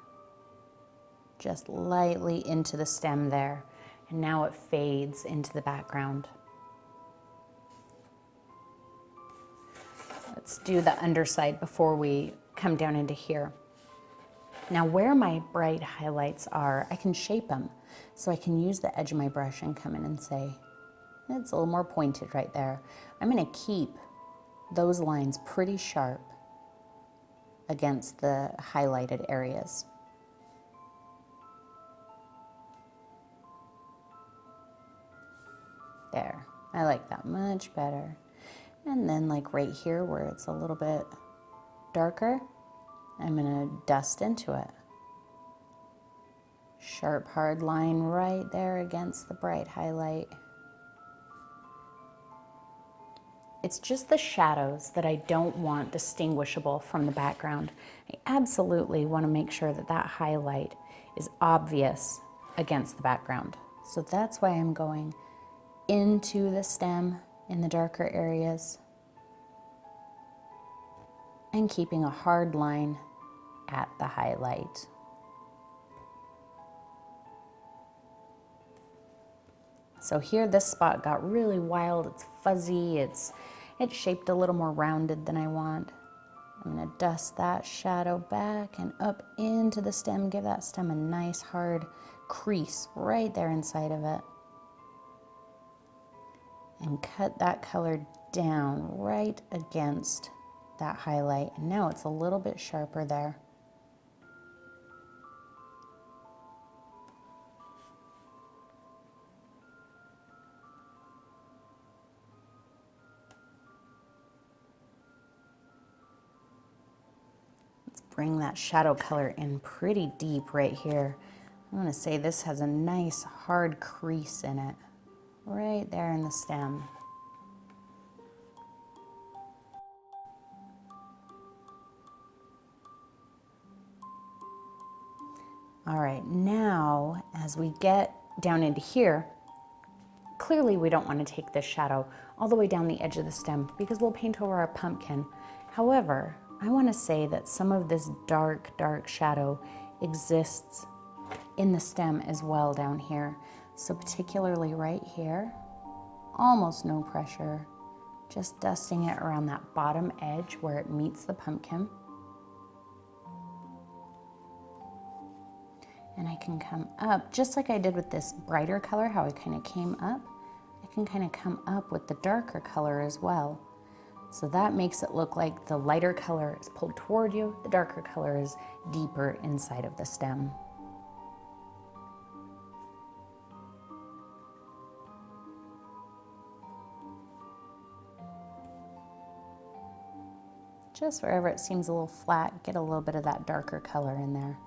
Just lightly into the stem there. And now it fades into the background. Let's do the underside before we come down into here. Now where my bright highlights are, I can shape them. So I can use the edge of my brush and come in and say, it's a little more pointed right there. I'm going to keep those lines pretty sharp against the highlighted areas. There, I like that much better. And then like right here where it's a little bit darker, I'm gonna dust into it. Sharp, hard line right there against the bright highlight. It's just the shadows that I don't want distinguishable from the background. I absolutely want to make sure that that highlight is obvious against the background. So that's why I'm going into the stem in the darker areas and keeping a hard line at the highlight. So here this spot got really wild, it's fuzzy, it's shaped a little more rounded than I want. I'm gonna dust that shadow back and up into the stem, give that stem a nice hard crease right there inside of it. And cut that color down right against that highlight. And now it's a little bit sharper there. Let's bring that shadow color in pretty deep right here. I want to say this has a nice hard crease in it, right there in the stem. All right, now as we get down into here, clearly we don't want to take this shadow all the way down the edge of the stem because we'll paint over our pumpkin. However, I want to say that some of this dark, dark shadow exists in the stem as well down here. So particularly right here, almost no pressure, just dusting it around that bottom edge where it meets the pumpkin. And I can come up, just like I did with this brighter color, how I kind of came up, I can kind of come up with the darker color as well. So that makes it look like the lighter color is pulled toward you, the darker color is deeper inside of the stem. Just wherever it seems a little flat, get a little bit of that darker color in there.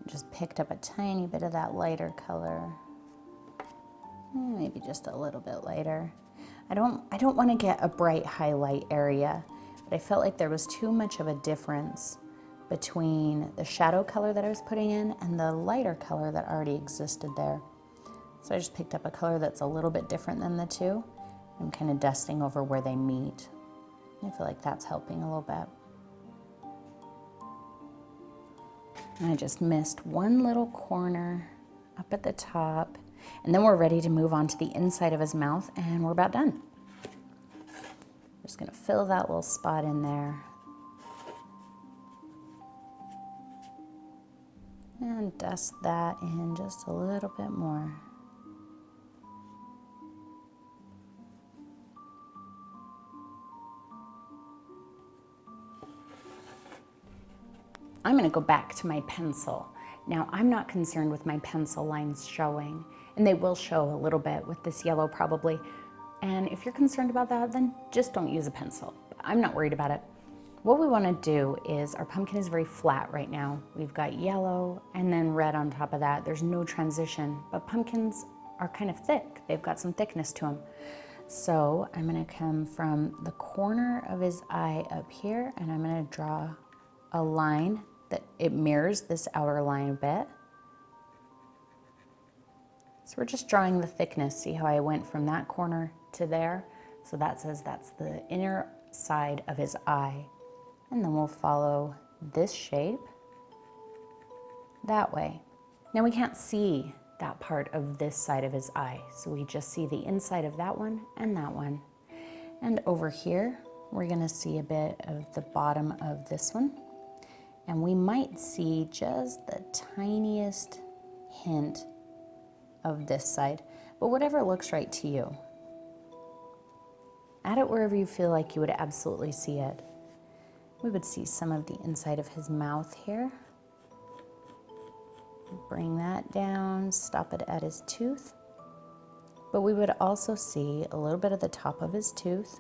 Just picked up a tiny bit of that lighter color. Maybe just a little bit lighter. I don't want to get a bright highlight area, but I felt like there was too much of a difference between the shadow color that I was putting in and the lighter color that already existed there. So I just picked up a color that's a little bit different than the two. I'm kind of dusting over where they meet. I feel like that's helping a little bit. And I just missed one little corner up at the top. And then we're ready to move on to the inside of his mouth, and we're about done. Just gonna fill that little spot in there. And dust that in just a little bit more. I'm gonna go back to my pencil. Now, I'm not concerned with my pencil lines showing, and they will show a little bit with this yellow probably. And if you're concerned about that, then just don't use a pencil. I'm not worried about it. What we wanna do is, our pumpkin is very flat right now. We've got yellow and then red on top of that. There's no transition, but pumpkins are kind of thick. They've got some thickness to them. So I'm gonna come from the corner of his eye up here, and I'm gonna draw a line that it mirrors this outer line a bit. So we're just drawing the thickness. See how I went from that corner to there? So that says that's the inner side of his eye. And then we'll follow this shape that way. Now we can't see that part of this side of his eye, so we just see the inside of that one and that one. And over here, we're gonna see a bit of the bottom of this one. And we might see just the tiniest hint of this side, but whatever looks right to you. Add it wherever you feel like you would absolutely see it. We would see some of the inside of his mouth here. Bring that down, stop it at his tooth. But we would also see a little bit of the top of his tooth.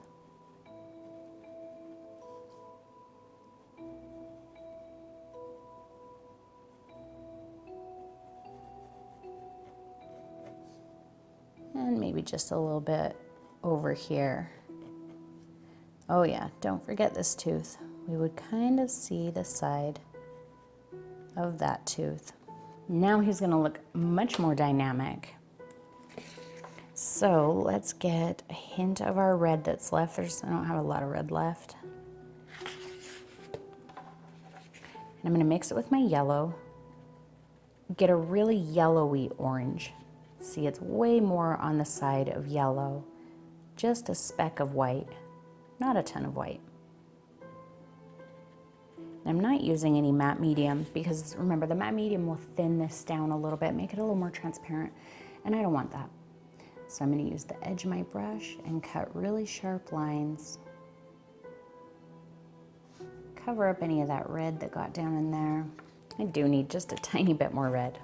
And maybe just a little bit over here. Oh yeah, don't forget this tooth. We would kind of see the side of that tooth. Now he's gonna look much more dynamic. So let's get a hint of our red that's left. I don't have a lot of red left. And I'm gonna mix it with my yellow. Get a really yellowy orange. See, it's way more on the side of yellow. Just a speck of white, not a ton of white. And I'm not using any matte medium because remember, the matte medium will thin this down a little bit, make it a little more transparent, and I don't want that. So I'm gonna use the edge of my brush and cut really sharp lines. Cover up any of that red that got down in there. I do need just a tiny bit more red.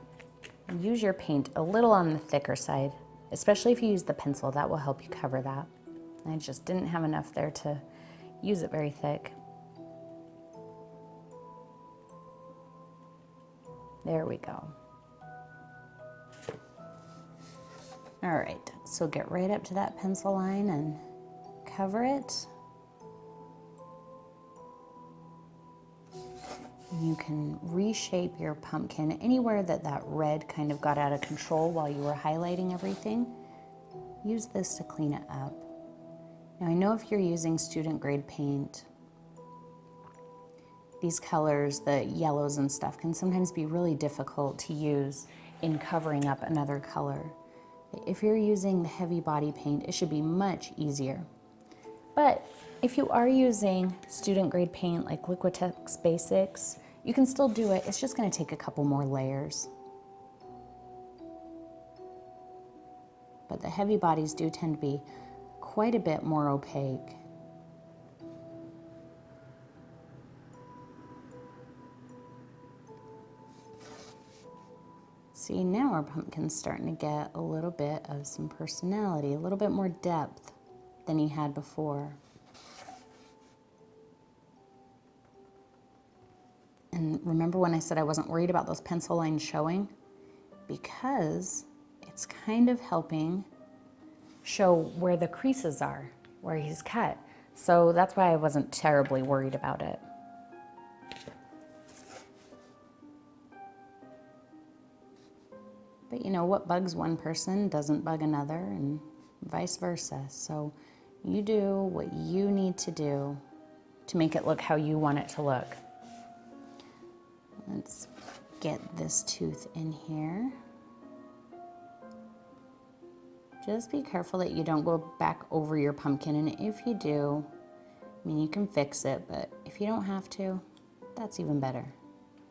Use your paint a little on the thicker side, especially if you use the pencil, that will help you cover that. I just didn't have enough there to use it very thick. There we go. All right, so get right up to that pencil line and cover it. You can reshape your pumpkin anywhere that red kind of got out of control while you were highlighting everything. Use this to clean it up. Now I know if you're using student grade paint, these colors, the yellows and stuff, can sometimes be really difficult to use in covering up another color. If you're using the heavy body paint, it should be much easier. But if you are using student grade paint like Liquitex Basics, you can still do it. It's just gonna take a couple more layers. But the heavy bodies do tend to be quite a bit more opaque. See, now our pumpkin's starting to get a little bit of some personality, a little bit more depth than he had before. And remember when I said I wasn't worried about those pencil lines showing? Because it's kind of helping show where the creases are, where he's cut. So that's why I wasn't terribly worried about it. But you know, what bugs one person doesn't bug another, and vice versa. So you do what you need to do to make it look how you want it to look. Let's get this tooth in here. Just be careful that you don't go back over your pumpkin, and if you do, I mean, you can fix it, but if you don't have to, that's even better.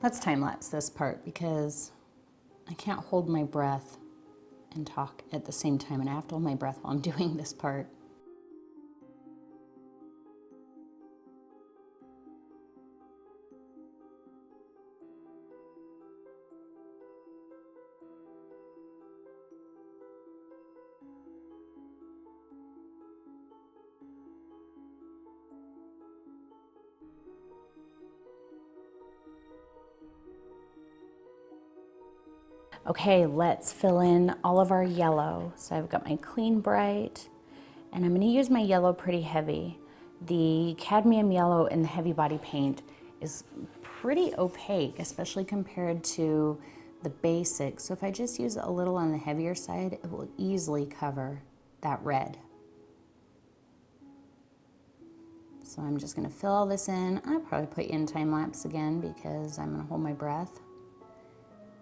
Let's time lapse this part because I can't hold my breath and talk at the same time, and I have to hold my breath while I'm doing this part. Okay, let's fill in all of our yellow. So I've got my clean bright, and I'm gonna use my yellow pretty heavy. The cadmium yellow in the heavy body paint is pretty opaque, especially compared to the basic. So if I just use a little on the heavier side, it will easily cover that red. So I'm just gonna fill all this in. I'll probably put you in time lapse again because I'm gonna hold my breath.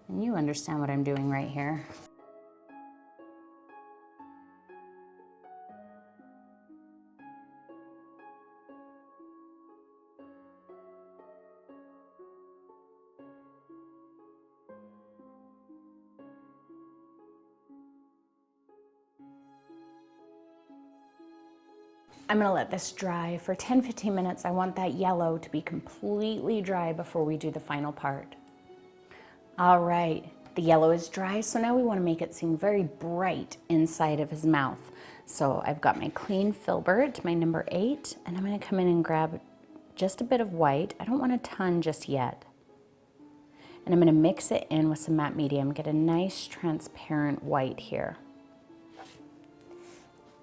And you understand what I'm doing right here. I'm gonna let this dry for 10-15 minutes. I want that yellow to be completely dry before we do the final part. All right, the yellow is dry, so now we wanna make it seem very bright inside of his mouth. So I've got my clean filbert, my number 8, and I'm gonna come in and grab just a bit of white. I don't want a ton just yet. And I'm gonna mix it in with some matte medium, get a nice transparent white here.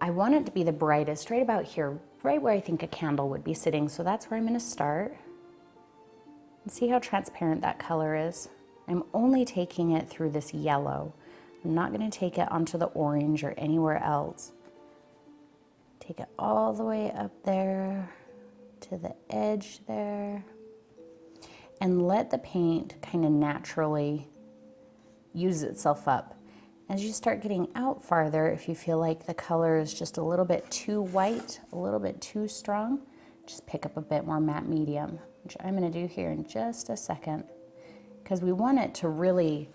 I want it to be the brightest right about here, right where I think a candle would be sitting. So that's where I'm gonna start. And see how transparent that color is? I'm only taking it through this yellow. I'm not gonna take it onto the orange or anywhere else. Take it all the way up there to the edge there. And let the paint kind of naturally use itself up. As you start getting out farther, if you feel like the color is just a little bit too white, a little bit too strong, just pick up a bit more matte medium, which I'm gonna do here in just a second, because we want it to really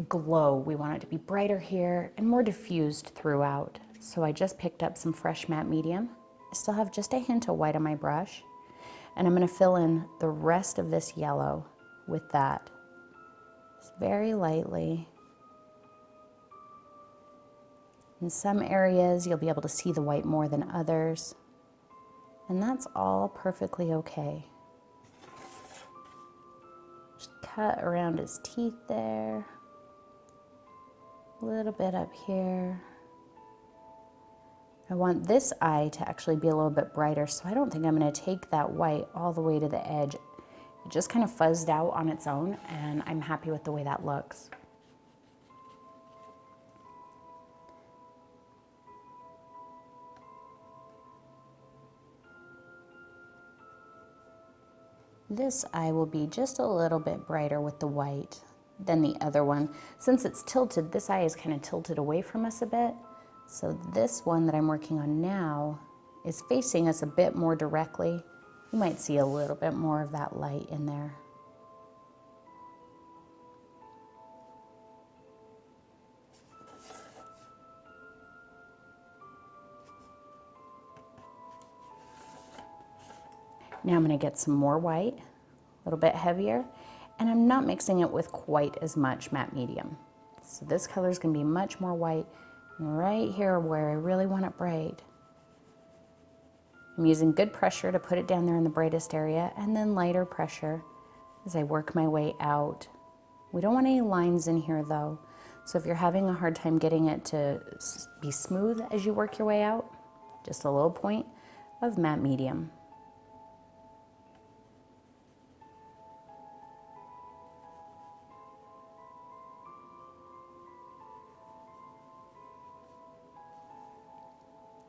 glow. We want it to be brighter here and more diffused throughout. So I just picked up some fresh matte medium. I still have just a hint of white on my brush, and I'm gonna fill in the rest of this yellow with that, just very lightly. In some areas, you'll be able to see the white more than others, and that's all perfectly okay. Just cut around his teeth there, a little bit up here. I want this eye to actually be a little bit brighter, so I don't think I'm gonna take that white all the way to the edge. It just kind of fuzzed out on its own, and I'm happy with the way that looks. This eye will be just a little bit brighter with the white than the other one. Since it's tilted, this eye is kind of tilted away from us a bit. So this one that I'm working on now is facing us a bit more directly. You might see a little bit more of that light in there. Now I'm going to get some more white, a little bit heavier, and I'm not mixing it with quite as much matte medium. So this color is going to be much more white, right here where I really want it bright. I'm using good pressure to put it down there in the brightest area, and then lighter pressure as I work my way out. We don't want any lines in here though, so if you're having a hard time getting it to be smooth as you work your way out, just a little point of matte medium.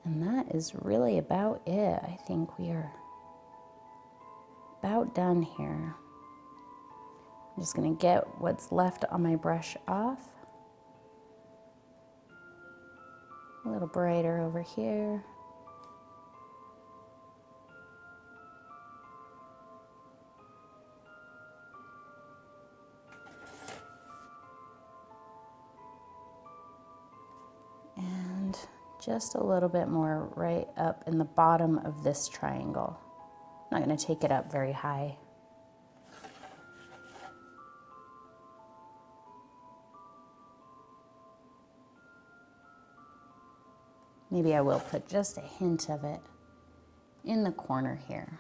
And that is really about it. I think we are about done here. I'm just gonna get what's left on my brush off. A little brighter over here. And just a little bit more right up in the bottom of this triangle. I'm not going to take it up very high. Maybe I will put just a hint of it in the corner here.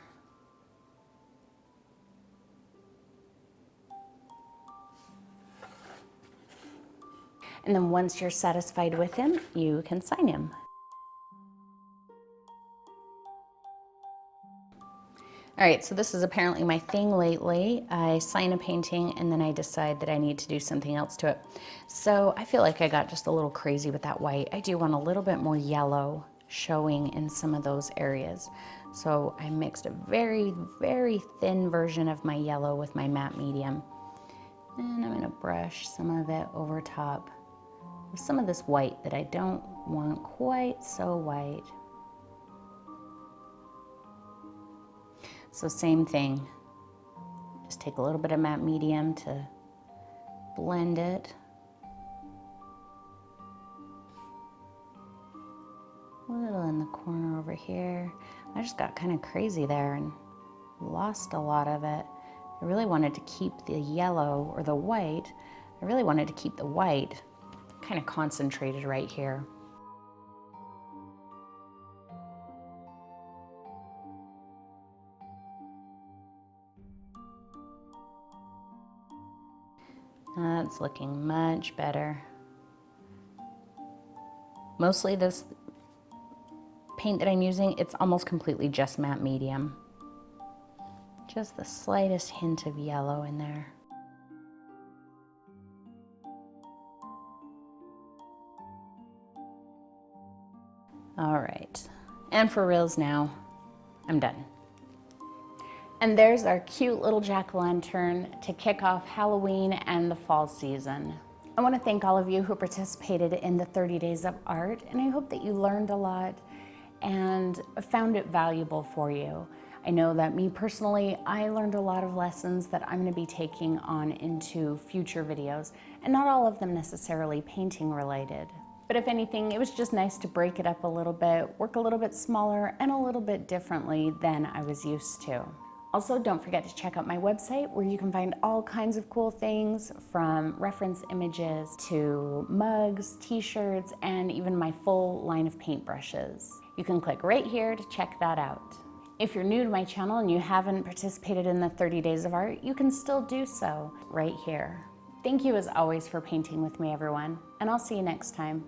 And then once you're satisfied with him, you can sign him. All right, so this is apparently my thing lately. I sign a painting and then I decide that I need to do something else to it. So I feel like I got just a little crazy with that white. I do want a little bit more yellow showing in some of those areas. So I mixed a very, very thin version of my yellow with my matte medium. And I'm gonna brush some of it over top with some of this white that I don't want quite so white. So same thing, just take a little bit of matte medium to blend it. A little in the corner over here. I just got kind of crazy there and lost a lot of it. I really wanted to keep the yellow or the white. I really wanted to keep the white kind of concentrated right here. That's looking much better. Mostly this paint that I'm using, it's almost completely just matte medium. Just the slightest hint of yellow in there. All right, and for reals now, I'm done. And there's our cute little jack-o'-lantern to kick off Halloween and the fall season. I want to thank all of you who participated in the 30 Days of Art, and I hope that you learned a lot and found it valuable for you. I know that me personally, I learned a lot of lessons that I'm going to be taking on into future videos, and not all of them necessarily painting related. But if anything, it was just nice to break it up a little bit, work a little bit smaller and a little bit differently than I was used to. Also, don't forget to check out my website where you can find all kinds of cool things, from reference images to mugs, t-shirts, and even my full line of paintbrushes. You can click right here to check that out. If you're new to my channel and you haven't participated in the 30 Days of Art, you can still do so right here. Thank you as always for painting with me, everyone, and I'll see you next time.